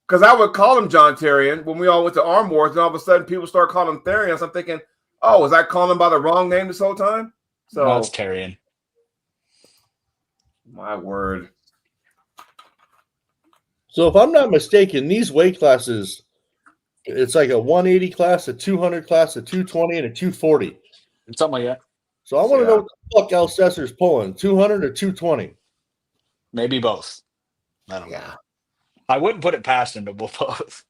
because I would call him John Therian when we all went to Arm Wars, and all of a sudden people start calling him Therian. So I'm thinking, oh, was I calling him by the wrong name this whole time? So No, it's Terrian. my word. So if I'm not mistaken, these weight classes, it's like a 180 class, a 200 class, a 220, and a 240. Something like that. So I want to know what the fuck Al Cesar's pulling, 200 or 220. Maybe both. I don't know. Yeah. I wouldn't put it past him to both.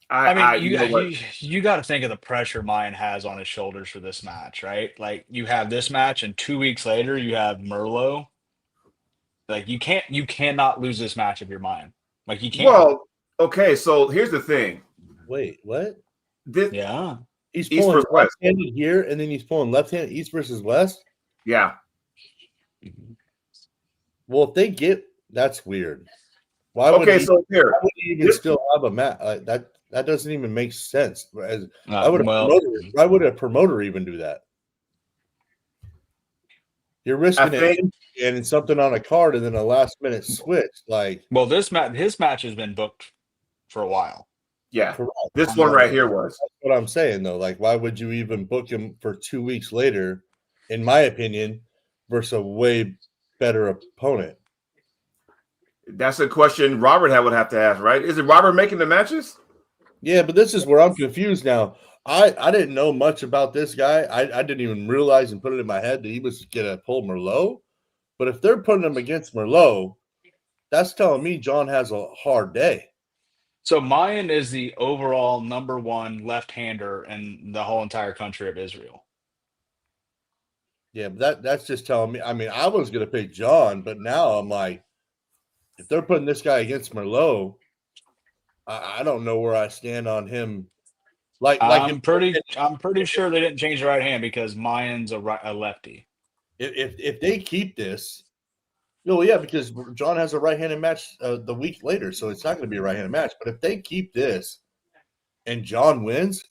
I I mean, you know what? you got to think of the pressure Mayan has on his shoulders for this match, right? Like, you have this match, and 2 weeks later you have Merlot. Like, you cannot lose this match if you're Mayan. Like, you can't. Well, okay, so here's the thing. Wait, what? Yeah. He's East pulling versus West. left-handed here, and then he's pulling left-handed East versus West. Yeah. Well, if they get, that's weird. Why would Okay, he, so here. why would he even still have a match like that? That doesn't even make sense. Why would a promoter even do that? You're risking it and something on a card, and then a last-minute switch. Like, well, his match has been booked for a while. Yeah. correct. This one right here was. That's what I'm saying, though. Like, why would you even book him for 2 weeks later, in my opinion, versus a way better opponent? That's a question Robert would have to ask, right? Is it Robert making the matches? Yeah, but this is where I'm confused now. I didn't know much about this guy. I didn't even realize and put it in my head that he was going to pull Merlot. But if they're putting him against Merlot, that's telling me John has a hard day. So Mayan is the overall number one left-hander in the whole entire country of Israel. Yeah, but that's just telling me. I mean, I was going to pick John, but now I'm like, if they're putting this guy against Merlot, I don't know where I stand on him. I'm pretty sure they didn't change the right hand because Mayan's a lefty. If they keep this, yeah, because John has a right-handed match the week later, so it's not going to be a right-handed match. But if they keep this and John wins,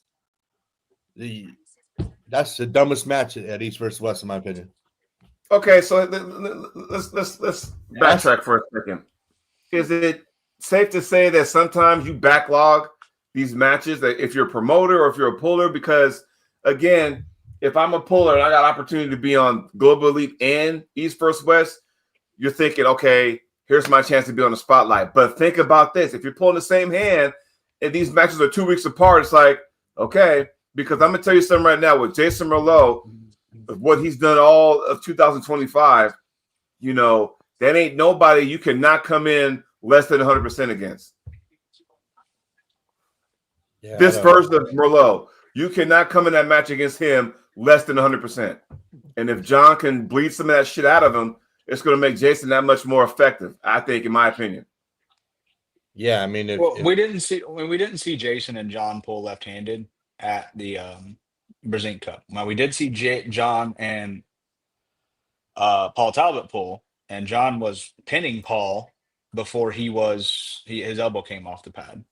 that's the dumbest match at East versus West, in my opinion. Okay, so let's backtrack for a second. Is it safe to say that sometimes you backlog these matches, that if you're a promoter or if you're a puller? Because again, if I'm a puller and I got opportunity to be on Global Elite and East versus West, you're thinking, okay, here's my chance to be on the spotlight. But think about this. If you're pulling the same hand and these matches are 2 weeks apart, it's like, okay, because I'm going to tell you something right now with Jason Merlot, what he's done all of 2025, that ain't nobody you cannot come in less than 100% against. Yeah, This version of Merlot, you cannot come in that match against him less than 100%. And if John can bleed some of that shit out of him, it's going to make Jason that much more effective. I think, in my opinion. Yeah, I mean, Well, we didn't see Jason and John pull left-handed at the Brazilian Cup. Now we did see John and Paul Talbot pull, and John was pinning Paul before his elbow came off the pad,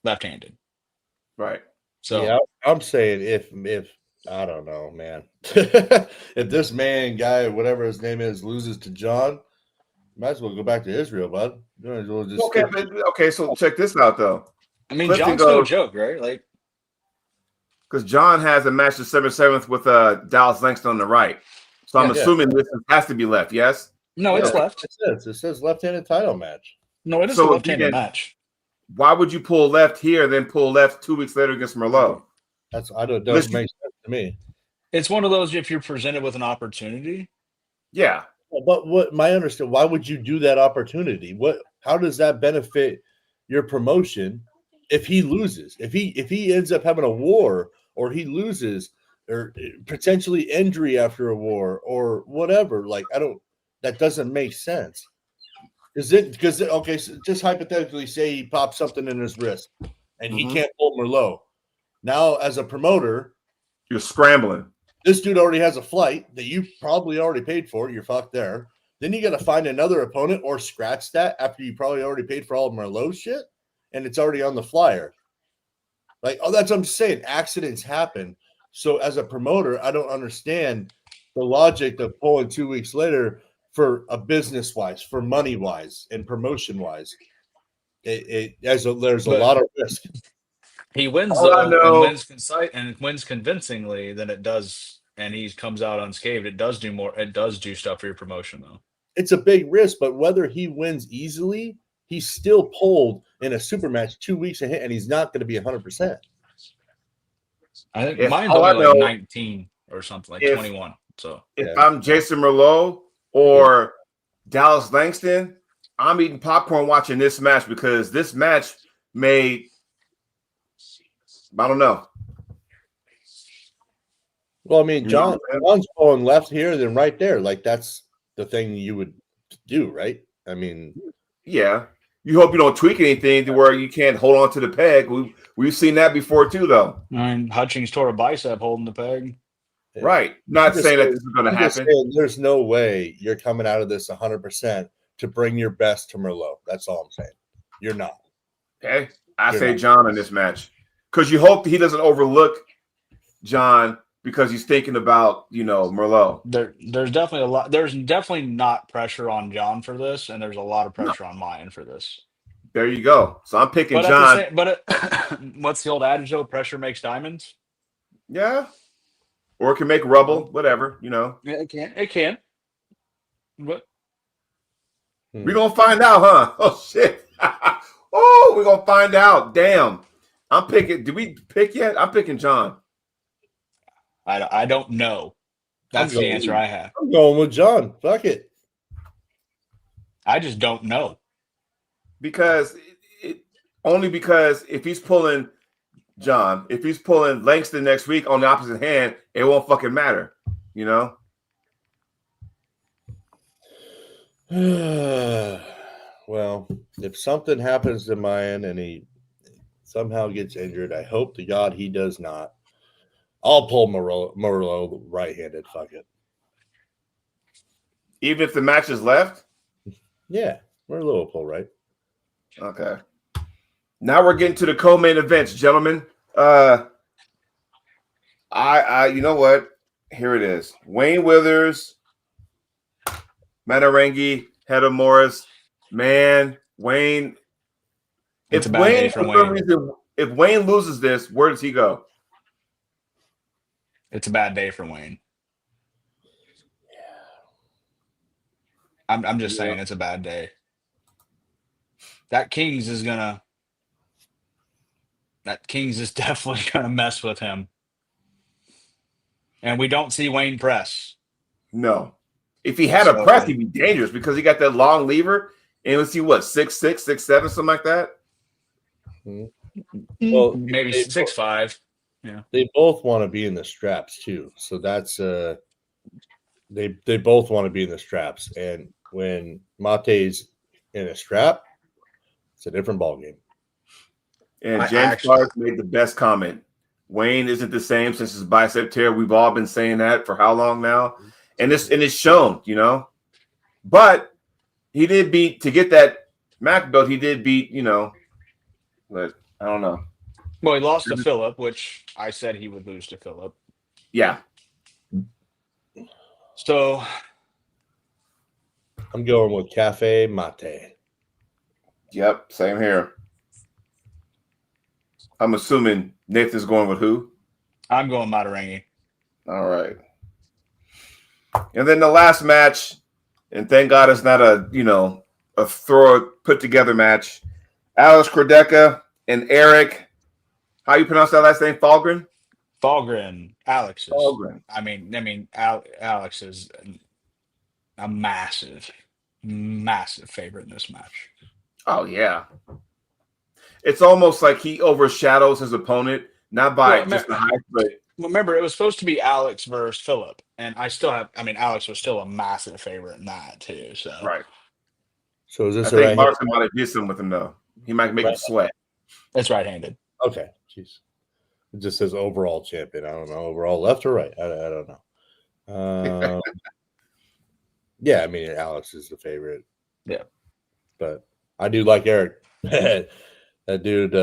left-handed. Right. So yeah, I'm saying if I don't know, man, if this guy, whatever his name is, loses to John, might as well go back to Israel, bud. You might as well just Okay, so check this out though. I mean, Clifton John's no goes- joke, right? Like, Because John has a match December 7th with Dallas Langston on the right. So I'm Yeah. assuming this has to be left, yes? no, it's Yeah. left. It says left-handed title match. No, it is So a left-handed again- match. Why would you pull left here, then pull left 2 weeks later against Merlot? Doesn't Listen- make sense to me. It's one of those if you're presented with an opportunity. Yeah. But why would you do that opportunity? How does that benefit your promotion if he loses? If he ends up having a war, or he loses, or potentially injury after a war, or whatever, that doesn't make sense. Okay, so just hypothetically say he pops something in his wrist and he Mhm. can't pull Merlot. Now, as a promoter, You're scrambling. this dude already has a flight that you probably already paid for. You're fucked there. Then you got to find another opponent or scratch that after you probably already paid for all of Merlot shit, and it's already on the flyer. That's what I'm saying. Accidents happen. So as a promoter, I don't understand the logic of pulling 2 weeks later for a business wise, for money wise, and promotion wise. There's a lot of risk. He wins All I know- and wins convincingly, then it does, and he comes out unscathed. It does do more. It does do stuff for your promotion, though. It's a big risk, but whether he wins easily, he's still pulled in a super match 2 weeks ahead, and he's not going to be 100%. I think If mine's all I only like know- 19 or something, like if- 21. So If Yeah. I'm Jason Merlot or Dallas Langston, I'm eating popcorn watching this match because this match made, I don't know. Well, I mean, You know, John's pulling left here, then right there. That's the thing you would do, right? I mean, Yeah. You hope you don't tweak anything to where you can't hold on to the peg. We've seen that before too, though. I mean, Hutchings tore a bicep holding the peg. Right. Not just saying that saying- this is going to I'm just happen. saying there's no way you're coming out of this 100% to bring your best to Merlot. That's all I'm saying. You're not. Okay. I You're say not. John in this match because you hope he doesn't overlook John because he's thinking about, Merlot. There's definitely a lot. There's definitely not pressure on John for this, and there's a lot of pressure on Mayan for this. There you go. So I'm picking But John. what's the old adage though? Pressure makes diamonds. Yeah. Or it can make rubble, whatever, Yeah, it can. It can. But We're going to find out, huh? Oh, shit. Oh, we're going to find out. Damn. I'm picking. Did we pick yet? I'm picking John. I don't know. That's I'm the going- answer I have. I'm going with John. Fuck it. I just don't know. Because only because if he's pulling John, if he's pulling Langston next week on the opposite hand, it won't fucking matter, Well, if something happens to Mayan and he somehow gets injured, I hope to God he does not. I'll pull Merlot right-handed. Fuck it. Even if the match is left. Yeah, Merlot will pull right. Okay. Now we're getting to the co-main events, gentlemen. You know what? Here it is. Wayne Withers, Manarengi, Hedda Morris. Man, Wayne. It's a bad day for Wayne. If Wayne loses this, where does he go? It's a bad day for Wayne. I'm just saying it's a bad day. That Kings is definitely gonna mess with him. And we don't see Wayne press. No. If he had a press, he'd be dangerous because he got that long lever. And let's see what, 6'6", 6'7", something like that. Well, Maybe they- 6'5". They both want to be in the straps too, so that's They both want to be in the straps, and when Mate's in a strap, it's a different ballgame. And I James actually- Clark made the best comment. Wayne isn't the same since his bicep tear. We've all been saying that for how long now? And it's shown, you know. But he did beat to get that Mac belt, he did beat, you know, but I don't know. Well, he lost to Phillip, which I said he would lose to Phillip. Yeah. So I'm going with Cafe Mate. Yep, same here. I'm assuming Nathan's going with who? I'm going Matarangi. All right. And then the last match, and thank God it's not a, you know, a put together match. Alex Kordeka and Eric, how you pronounce that last name? Falgren? Falgren, Alex is. Falgren. I mean, Alex is a massive favorite in this match. Oh, yeah. It's almost like he overshadows his opponent, not by Well, just the height, but Remember, it was supposed to be Alex versus Phillip, and Alex was still a massive favorite in that too. So right. So is I this a think right? Martin might have did something with him though. He might make him sweat. it's right-handed. Okay, jeez. It just says overall champion. I don't know. Overall left or right? I don't know. Yeah, I mean Alex is the favorite. Yeah. But I do like Eric. That dude,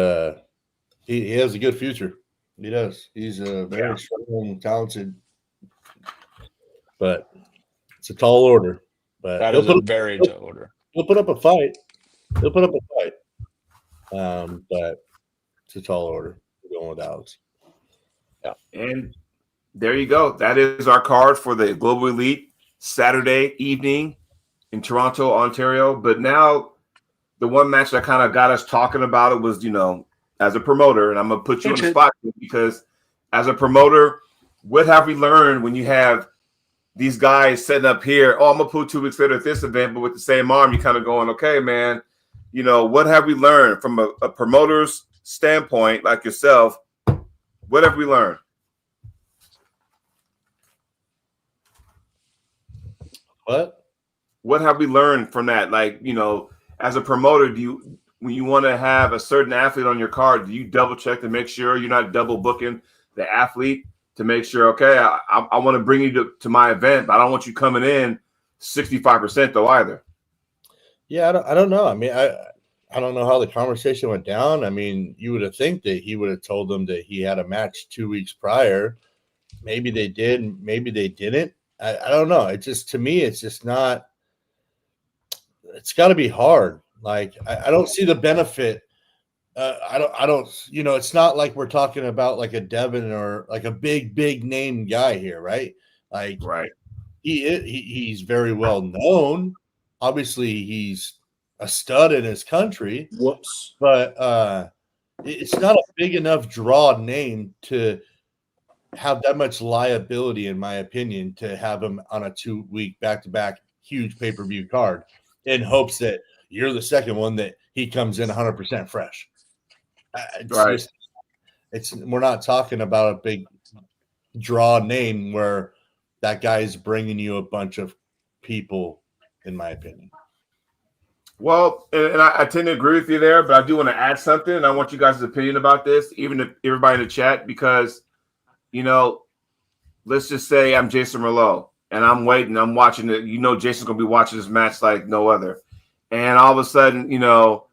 he has a good future. He does. He's a very strong, talented, but it's a tall order. But That is a very tall order. he'll put up a fight. He'll put up a fight. But it's a tall order. We're going with Alex. Yeah. And there you go. That is our card for the Global Elite Saturday evening in Toronto, Ontario. But now the one match that kind of got us talking about it was, you know, as a promoter, and I'm going to put you on the spot because as a promoter, what have we learned when you have these guys setting up here? Oh, I'm going to put 2 weeks later at this event, but with the same arm, you're kind of going, okay, man, you know, what have we learned from a promoter's standpoint like yourself? What have we learned? What have we learned from that? Like, you know, as a promoter, when you want to have a certain athlete on your card, do you double check to make sure you're not double booking the athlete to make sure, okay, I want to bring you to my event, but I don't want you coming in 65% though either. Yeah, I don't know. I mean, I don't know how the conversation went down. I mean, you would have think that he would have told them that he had a match 2 weeks prior. Maybe they did, maybe they didn't. I don't know. It just, to me, it's just not. It's got to be hard. Like I don't see the benefit. I don't. You know, it's not like we're talking about like a Devin or like a big name guy here, right? Like, right. He's very well known. Obviously, he's a stud in his country. Whoops. But it's not a big enough draw name to have that much liability, in my opinion, to have him on a 2 week back-to-back huge pay-per-view card in hopes that you're the second one that he comes in 100% fresh. Right. We're not talking about a big draw name where that guy is bringing you a bunch of people, in my opinion. Well, and I tend to agree with you there, but I do want to add something, and I want you guys' opinion about this, even if everybody in the chat, because, you know, let's just say I'm Jason Merlot, and I'm waiting, I'm watching it. You know, Jason's going to be watching this match like no other. And all of a sudden, you know,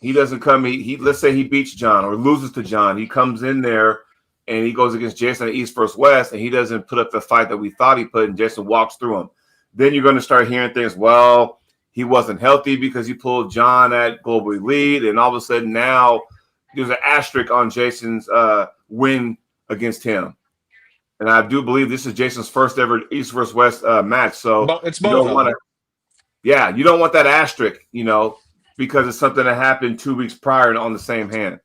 he doesn't come. He let's say he beats John or loses to John. He comes in there and he goes against Jason at East vs. West, and he doesn't put up the fight that we thought he put, and Jason walks through him. Then you're going to start hearing things, well, he wasn't healthy because he pulled John at Global Elite, and all of a sudden now there's an asterisk on Jason's win against him. And I do believe this is Jason's first ever East vs. West match. So it's you both don't want to. Yeah, you don't want that asterisk, you know, because it's something that happened 2 weeks prior on the same hand.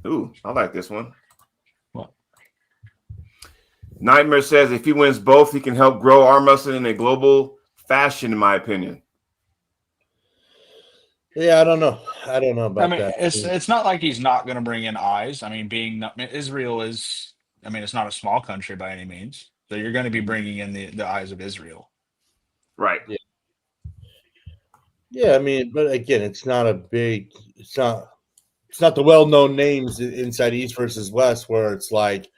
Ooh, I like this one. What? Nightmare says if he wins both, he can help grow arm wrestling in a global fashion, in my opinion. Yeah, I don't know. I don't know about that. It's not like he's not going to bring in eyes. I mean, Israel is I mean, it's not a small country by any means. So you're going to be bringing in the eyes of Israel. Right. Yeah, I mean, but again, it's not the well-known names inside East versus West where it's like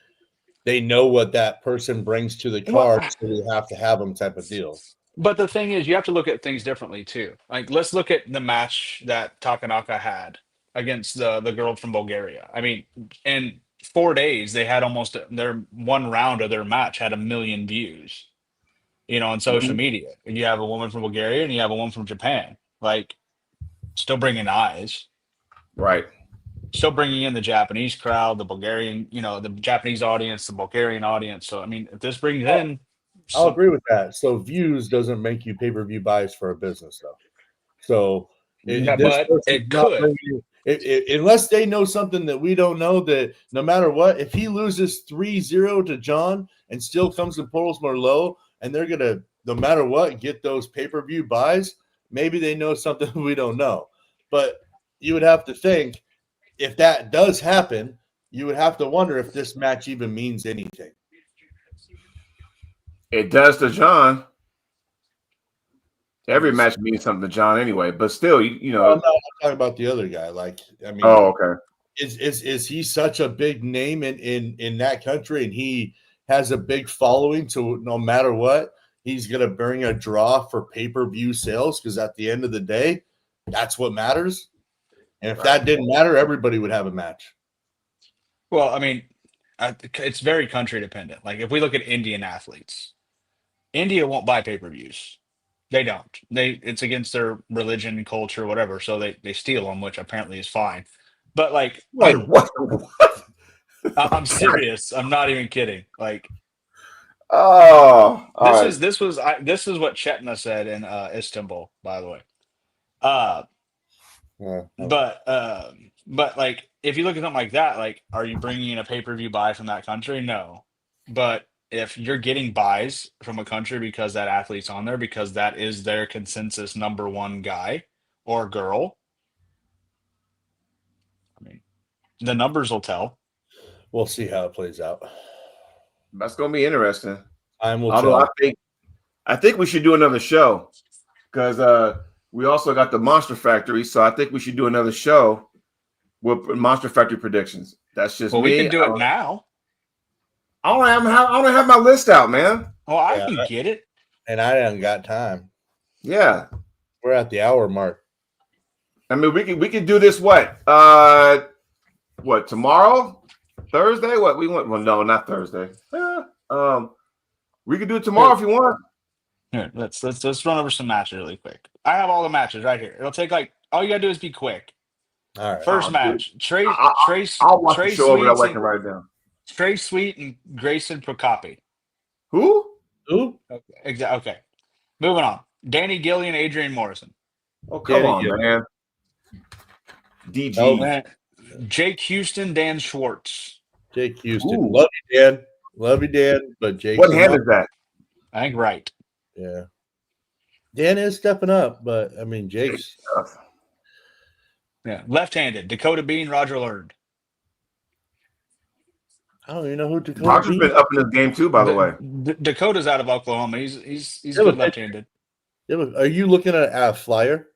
they know what that person brings to the card, so we have to have them type of deal. But the thing is, you have to look at things differently too. Like, let's look at the match that Takanaka had against the girl from Bulgaria. I mean, in 4 days, they had almost their one round of their match had 1 million views. On social media. And you have a woman from Bulgaria and you have a woman from Japan. Like, still bringing eyes. Right. Still bringing in the Japanese crowd, the Bulgarian, the Japanese audience, the Bulgarian audience. So, I mean, if this brings in. I'll agree with that. So views doesn't make you pay-per-view buys for a business, though. So but it could. Unless they know something that we don't know, that no matter what, if he loses 3-0 to John and still comes to Portals Merlot, and they're going to, no matter what, get those pay-per-view buys, maybe they know something we don't know. But you would have to think, if that does happen, you would have to wonder if this match even means anything. It does to John. Every match means something to John anyway, but still, I'm not talking about the other guy. Like, I mean, oh, okay. Is he such a big name in that country, and he has a big following? So no matter what, he's gonna bring a draw for pay-per-view sales, because at the end of the day, that's what matters. And if that didn't matter, everybody would have a match. Well, I mean, it's very country dependent. Like, if we look at Indian athletes, India won't buy pay-per-views. They don't. It's against their religion, culture, whatever. So they steal them, which apparently is fine. But like, Wait, what? I'm serious. I'm not even kidding. Like, this is what Chetna said in Istanbul, by the way. But like, if you look at something like that, like, are you bringing in a pay-per-view buy from that country? No. But if you're getting buys from a country because that athlete's on there, because that is their consensus number one guy or girl, I mean, the numbers will tell. We'll see how it plays out. That's going to be interesting. I think we should do another show, because we also got the Monster Factory, so I think we should do another show with Monster Factory predictions. That's just me. We can do it now. I don't have my list out, man. Oh, I can get it. And I haven't got time. Yeah. We're at the hour mark. I mean, we can do this what tomorrow? Thursday? What we want? Well, no, not Thursday. We can do it tomorrow if you want. Here, let's run over some matches really quick. I have all the matches right here. It'll take all you gotta do is be quick. All right. First match. I'll watch the show over that way I can write it down. Trey Sweet and Grayson Procopi. Who? Okay. Moving on. Danny Gillian, Adrian Morrison. Oh, come on, man. DG. Oh, man. Jake Houston, Dan Schwartz. Jake Houston. Ooh. Love you, Dan. Love you, Dan. But Jake. What hand is that? I think right. Yeah. Dan is stepping up, but I mean, Jake's. Yeah. Left-handed. Dakota Bean, Roger Lerd. I don't even know who Dakota. Roger's been up in this game too, by the way. Dakota's out of Oklahoma. He's good left-handed. Are you looking at a flyer?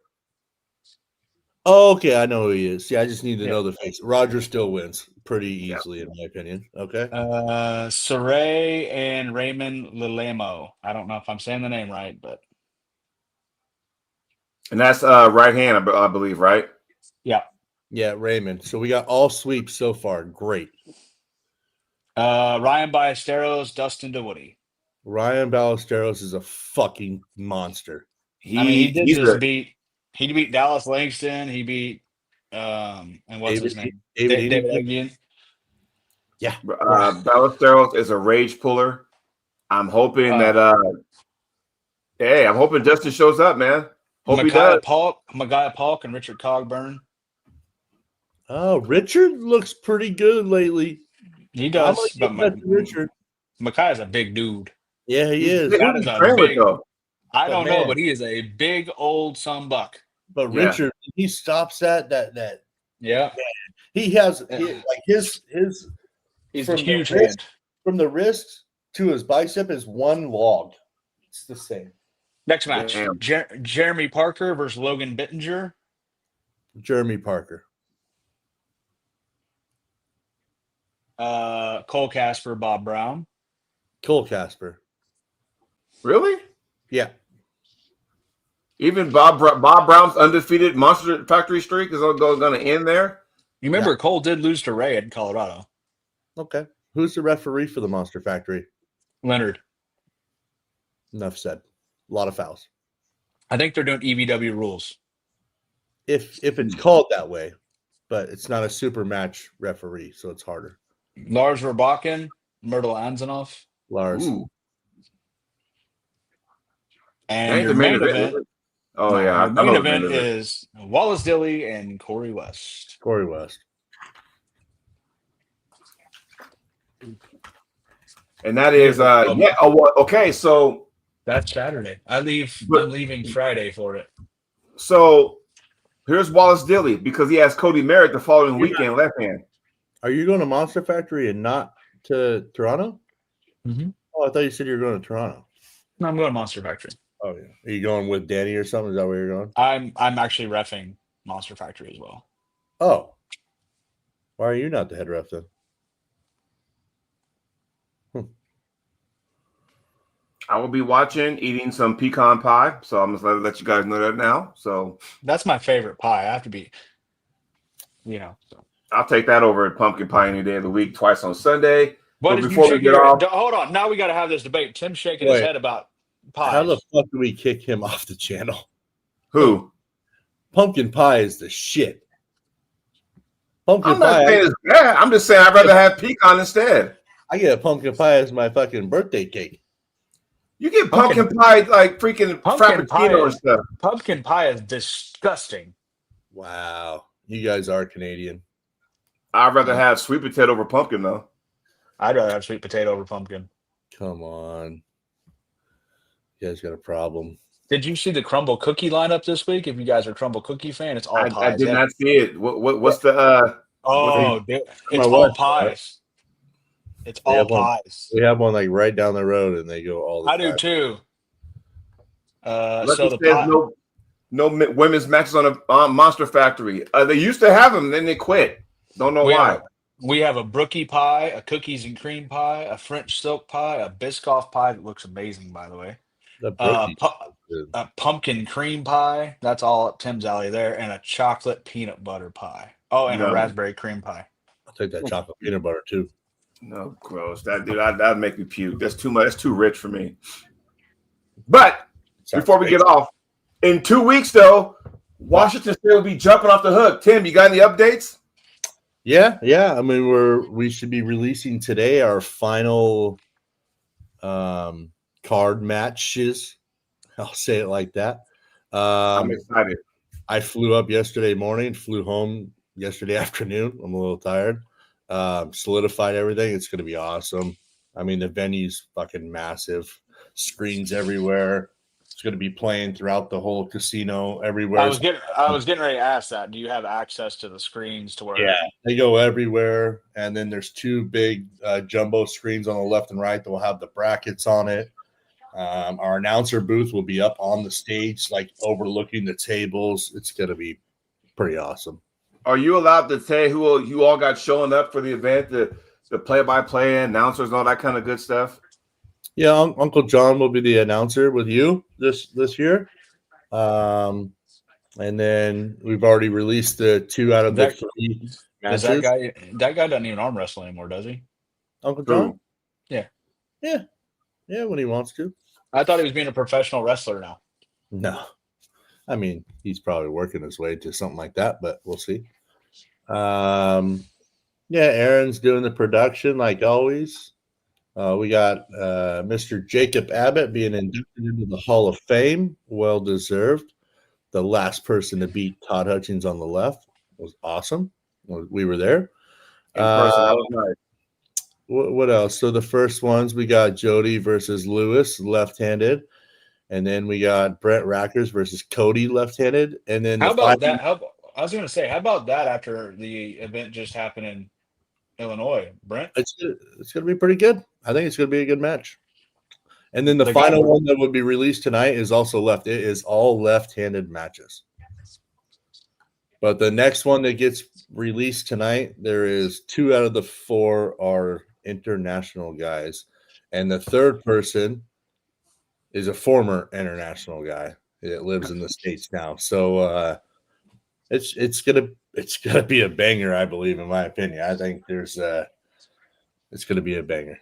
Oh, okay, I know who he is. Yeah, I just need to know the face. Roger still wins pretty easily, in my opinion. Okay. Saray and Raymond Lilemo. I don't know if I'm saying the name right, but. And that's right hand, I believe, right? Yeah. Yeah, Raymond. So we got all sweeps so far. Great. Ryan Ballesteros, Dustin DeWoody. Ryan Ballesteros is a fucking monster. He beat Dallas Langston. He beat and what's his name? David Eggian. Yeah. Ballesteros is a rage puller. I'm hoping I'm hoping Dustin shows up, man. Hope he does. Magaya Polk and Richard Cogburn. Oh, Richard looks pretty good lately. He does. Richard. Makai's a big dude. Yeah, he is. I don't know, but he is a big old buck. But Richard, he stops at that. Yeah. Man, he has his He's a huge hand. from the wrist to his bicep is one log. It's the same. Next match: Damn. Jeremy Parker versus Logan Bittinger. Jeremy Parker. Cole Casper, Bob Brown. Cole Casper. Really? Yeah. Even Bob Brown's undefeated Monster Factory streak is going to end there. You remember Cole did lose to Ray in Colorado. Okay. Who's the referee for the Monster Factory? Leonard. Enough said. A lot of fouls. I think they're doing EVW rules. If it's called that way, but it's not a super match referee, so it's harder. Lars Verbakken, Myrtle Anzanoff. Lars. Ooh. And Ain't your the main event. Oh, yeah. The main event is Wallace Dilly and Corey West. Corey West. And that is, yeah. Oh, well, okay. So That's Saturday. I'm leaving Friday for it. So here's Wallace Dilly because he has Cody Merritt the following weekend left hand. Are you going to Monster Factory and not to Toronto? Mm-hmm. Oh, I thought you said you were going to Toronto. No, I'm going to Monster Factory. Oh, yeah. Are you going with Danny or something? Is that where you're going? I'm actually reffing Monster Factory as well. Oh. Why are you not the head ref then? I will be watching, eating some pecan pie. So I'm just going to let you guys know that now. So That's my favorite pie. I have to be, So. I'll take that over at pumpkin pie any day of the week, twice on Sunday. What So is before we get off, hold on. Now we got to have this debate. Tim's shaking his head about pies. How the fuck do we kick him off the channel? who? Pumpkin pie is the shit. I'm Pumpkin not pie. saying it's bad. I'm just saying I'd rather have pecan instead. I get a pumpkin pie as my fucking birthday cake. You get pumpkin pie like freaking Pumpkin pie frappuccino and is- stuff. Pumpkin pie is disgusting. Wow. You guys are Canadian. I'd rather have sweet potato over pumpkin though. I'd rather have sweet potato over pumpkin. Come on. You guys got a problem. Did you see the crumble cookie lineup this week? If you guys are a crumble cookie fan, it's all I pies. did not see it. What's the Oh, dude, My it's all wife- pies. It's They all have one. pies. We have one like right down the road and they go all the I time. do too. Lucky So the says pie, no women's matches on Monster Factory. They used to have them, then they quit. Don't know why. we have a brookie pie, a cookies and cream pie, a French silk pie, a Biscoff pie that looks amazing, by the way. The Uh, brookie. A pumpkin cream pie. That's all up Tim's alley there, and a chocolate peanut butter pie. Oh, and No. a raspberry cream pie. I'll take that chocolate peanut butter too. No, gross. That'd make me puke. That's too much. That's too rich for me. But before we get off, in 2 weeks though, Washington State will be jumping off the hook. Tim, you got any updates? Yeah. I mean, we should be releasing today our final card matches. I'll say it like that. I'm excited. I flew up yesterday morning, flew home yesterday afternoon. I'm a little tired. Solidified everything. It's going to be awesome. I mean, the venue's fucking massive. Screens everywhere. It's going to be playing throughout the whole casino everywhere. I was getting ready to ask that. Do you have access to the screens to where? Yeah, they go everywhere. And then there's two big jumbo screens on the left and right that will have the brackets on it. Our announcer booth will be up on the stage, like overlooking the tables. It's going to be pretty awesome. Are you allowed to say who you all got showing up for the event, the play-by-play announcers and all that kind of good stuff? Yeah, Uncle John will be the announcer with you this year. And then we've already released the 2 out of the 3 Does matches. that guy doesn't even arm wrestle anymore, does he? Uncle John? Who? Yeah, when he wants to. I thought he was being a professional wrestler now. No. I mean, he's probably working his way to something like that, but we'll see. Yeah, Aaron's doing the production like always. We got Mr. Jacob Abbott being inducted into the Hall of Fame. Well deserved. The last person to beat Todd Hutchins on the left was awesome. We were there. In person, that was nice. What else? So the first ones, we got Jody versus Lewis, left-handed. And then we got Brent Rackers versus Cody, left-handed. And then How about that? I was going to say, how about that after the event just happened in Illinois, Brent? It's going to be pretty good. I think it's going to be a good match. And then the The final guy- one that would be released tonight is also left. It is all left-handed matches. But the next one that gets released tonight, there is 2 out of the 4 are international guys, and the third person is a former international guy that lives in the States now. So it's gonna be a banger, I believe, in my opinion. I think it's gonna be a banger.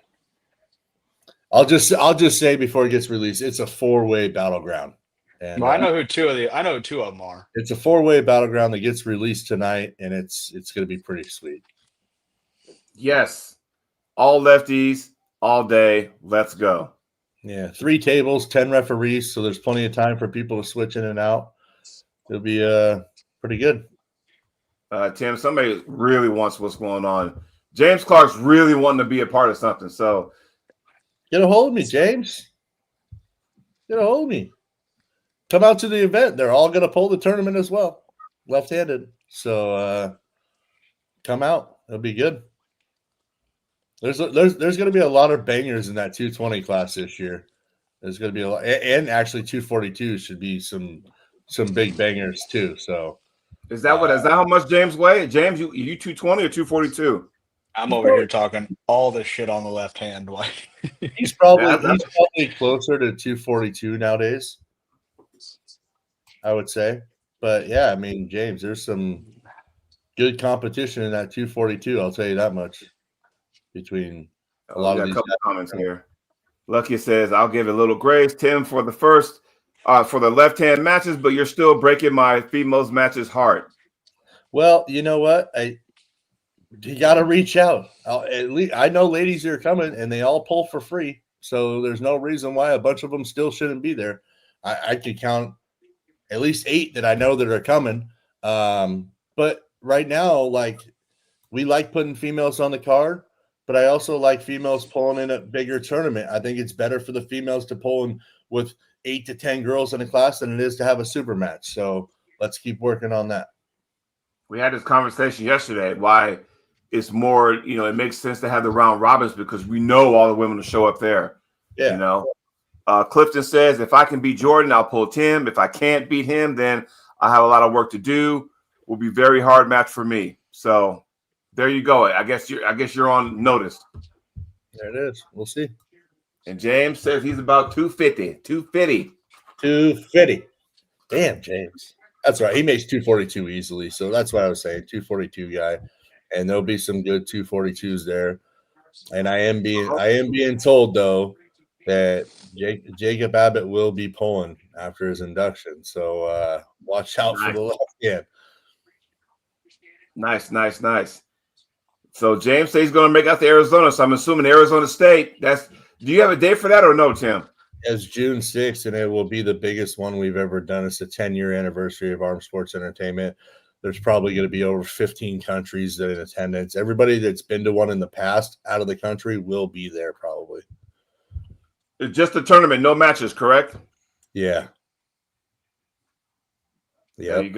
I'll just say before it gets released, it's a 4-way battleground. And Well, I know who two of them are. it's a 4-way battleground that gets released tonight, and it's going to be pretty sweet. Yes. All lefties, all day. Let's go. Yeah, 3 tables, 10 referees, so there's plenty of time for people to switch in and out. It'll be pretty good. Tim, somebody really wants what's going on. James Clark's really wanting to be a part of something. So Get a hold of me, James. Get a hold of me. Come out to the event. They're all going to pull the tournament as well, left-handed. So come out. It'll be good. There's going to be a lot of bangers in that 220 class this year. There's going to be a lot, and actually 242 should be some big bangers too. So is that how much James weigh? James, you 220 or 242? I'm over here talking all this shit on the left hand. he's probably closer to 242 nowadays, I would say. But yeah, I mean, James, there's some good competition in that 242. I'll tell you that much. Between a lot of these couple comments here. Lucky says, "I'll give a little grace, Tim, for the first for the left-hand matches, but you're still breaking my females matches heart." Well, you know what? You got to reach out. At least I know ladies are coming, and they all pull for free. So there's no reason why a bunch of them still shouldn't be there. I could count at least 8 that I know that are coming. But right now, like, we like putting females on the card, but I also like females pulling in a bigger tournament. I think it's better for the females to pull in with 8 to 10 girls in a class than it is to have a super match. So let's keep working on that. We had this conversation yesterday why it's more, it makes sense to have the round robins because we know all the women will show up there. Yeah. Clifton says, if I can beat Jordan, I'll pull Tim. If I can't beat him, then I have a lot of work to do. Will be very hard match for me. So there you go. I guess you're on notice. There it is. We'll see. And James says he's about 250. 250. Damn, James. That's right. He makes 242 easily. So that's what I was saying. 242 guy. And there'll be some good 242s there. And I am being told though that Jacob Abbott will be pulling after his induction. So watch out for the left hand. Nice. So James says he's going to make out to Arizona. So I'm assuming Arizona State. Do you have a date for that or no, Tim? It's June 6th, and it will be the biggest one we've ever done. It's the 10-year anniversary of Armed Sports Entertainment. There's probably going to be over 15 countries that in attendance. Everybody that's been to one in the past out of the country will be there probably. It's just a tournament, no matches, correct? Yeah. There you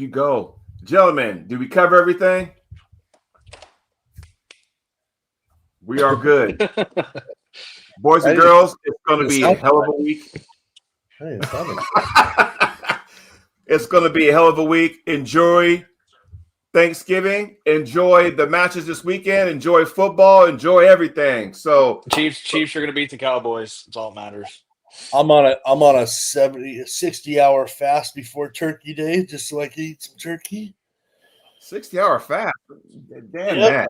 go. Gentlemen, did we cover everything? We are good. Boys and girls, it's going to be a hell of a week. Hey, it's going to be a hell of a week. Enjoy Thanksgiving. Enjoy the matches this weekend. Enjoy football. Enjoy everything. So Chiefs are going to beat the Cowboys. That's all that matters. I'm on a 60-hour fast before Turkey Day, just so I can eat some turkey. 60-hour fast. Damn that.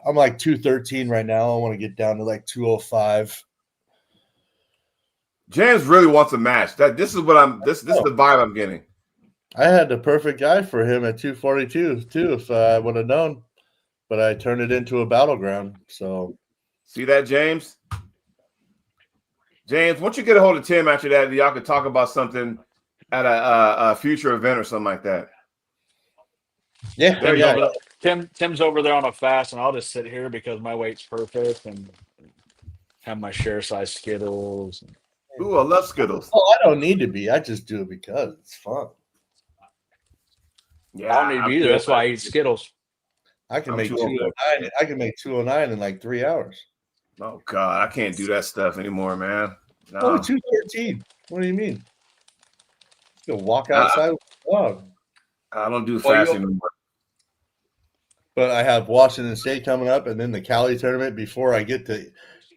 I'm like 213 right now. I want to get down to like 205. James really wants a match. This is the vibe I'm getting. I had the perfect guy for him at 242 too, if I would have known. But I turned it into a battleground. So see that, James? James, once you get a hold of Tim after that, y'all could talk about something at a future event or something like that. Yeah. Tim's over there on a fast, and I'll just sit here because my weight's perfect and have my share size Skittles. Ooh, I love Skittles. Oh, I don't need to be. I just do it because it's fun. Yeah, I don't need to be either. That's why I eat Skittles. I can I'm make 204. 209. I can make 209 in like 3 hours. Oh God, I can't do that stuff anymore, man. No. Oh, 213. What do you mean? You can walk I- outside with a dog. I don't do Well, fasting anymore. But I have Washington State coming up and then the Cali tournament before I get to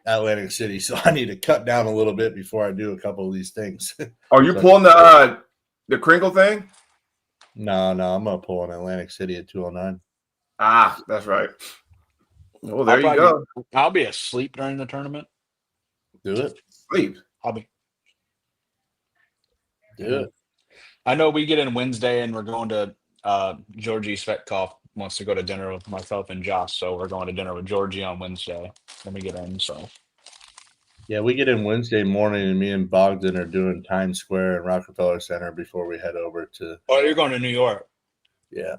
Atlantic City. So I need to cut down a little bit before I do a couple of these things. Are you So- pulling the crinkle thing? No, I'm going to pull in Atlantic City at 209. Ah, that's right. Well, there you I'll go. I'll be asleep during the tournament. Do it. Sleep. I'll be. Do it. I know we get in Wednesday and we're going to Georgie Svetkov wants to go to dinner with myself and Josh, so we're going to dinner with Georgie on Wednesday when we get in. So Yeah, we get in Wednesday morning and me and Bogdan are doing Times Square and Rockefeller Center before we head over to. oh, you're going to New York? Yeah.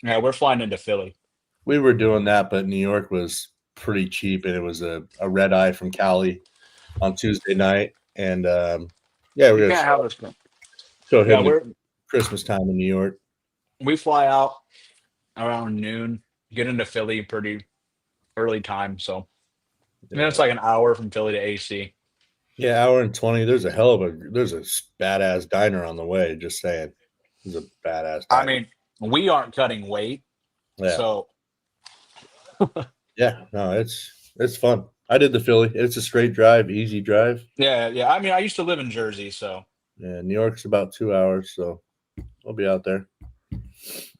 Yeah, we're flying into Philly. We were doing that, but New York was pretty cheap and it was a red eye from Cali on Tuesday night. And yeah, we're You going can't have to us. show Yeah, him Christmas time in New York. we fly out around noon, get into Philly pretty early time. So and then it's like an hour from Philly to AC. Yeah, hour and 20. There's a badass diner on the way. Just saying. There's a badass diner. I mean, we aren't cutting weight, yeah. so Yeah, no, it's fun. I did the Philly. It's a straight drive, easy drive. yeah. I mean, I used to live in Jersey, so Yeah, New York's about 2 hours, so we'll be out there.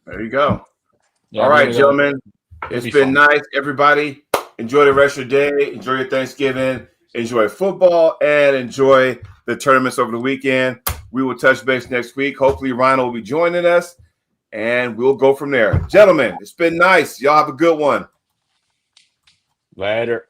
There you go. yeah, All we're right, gonna go- gentlemen. it'll It's be been fun. nice. Everybody, enjoy the rest of your day. Enjoy your Thanksgiving. Enjoy football and enjoy the tournaments over the weekend. We will touch base next week. Hopefully, Rhino will be joining us, and we'll go from there. Gentlemen, it's been nice. Y'all have a good one. Later.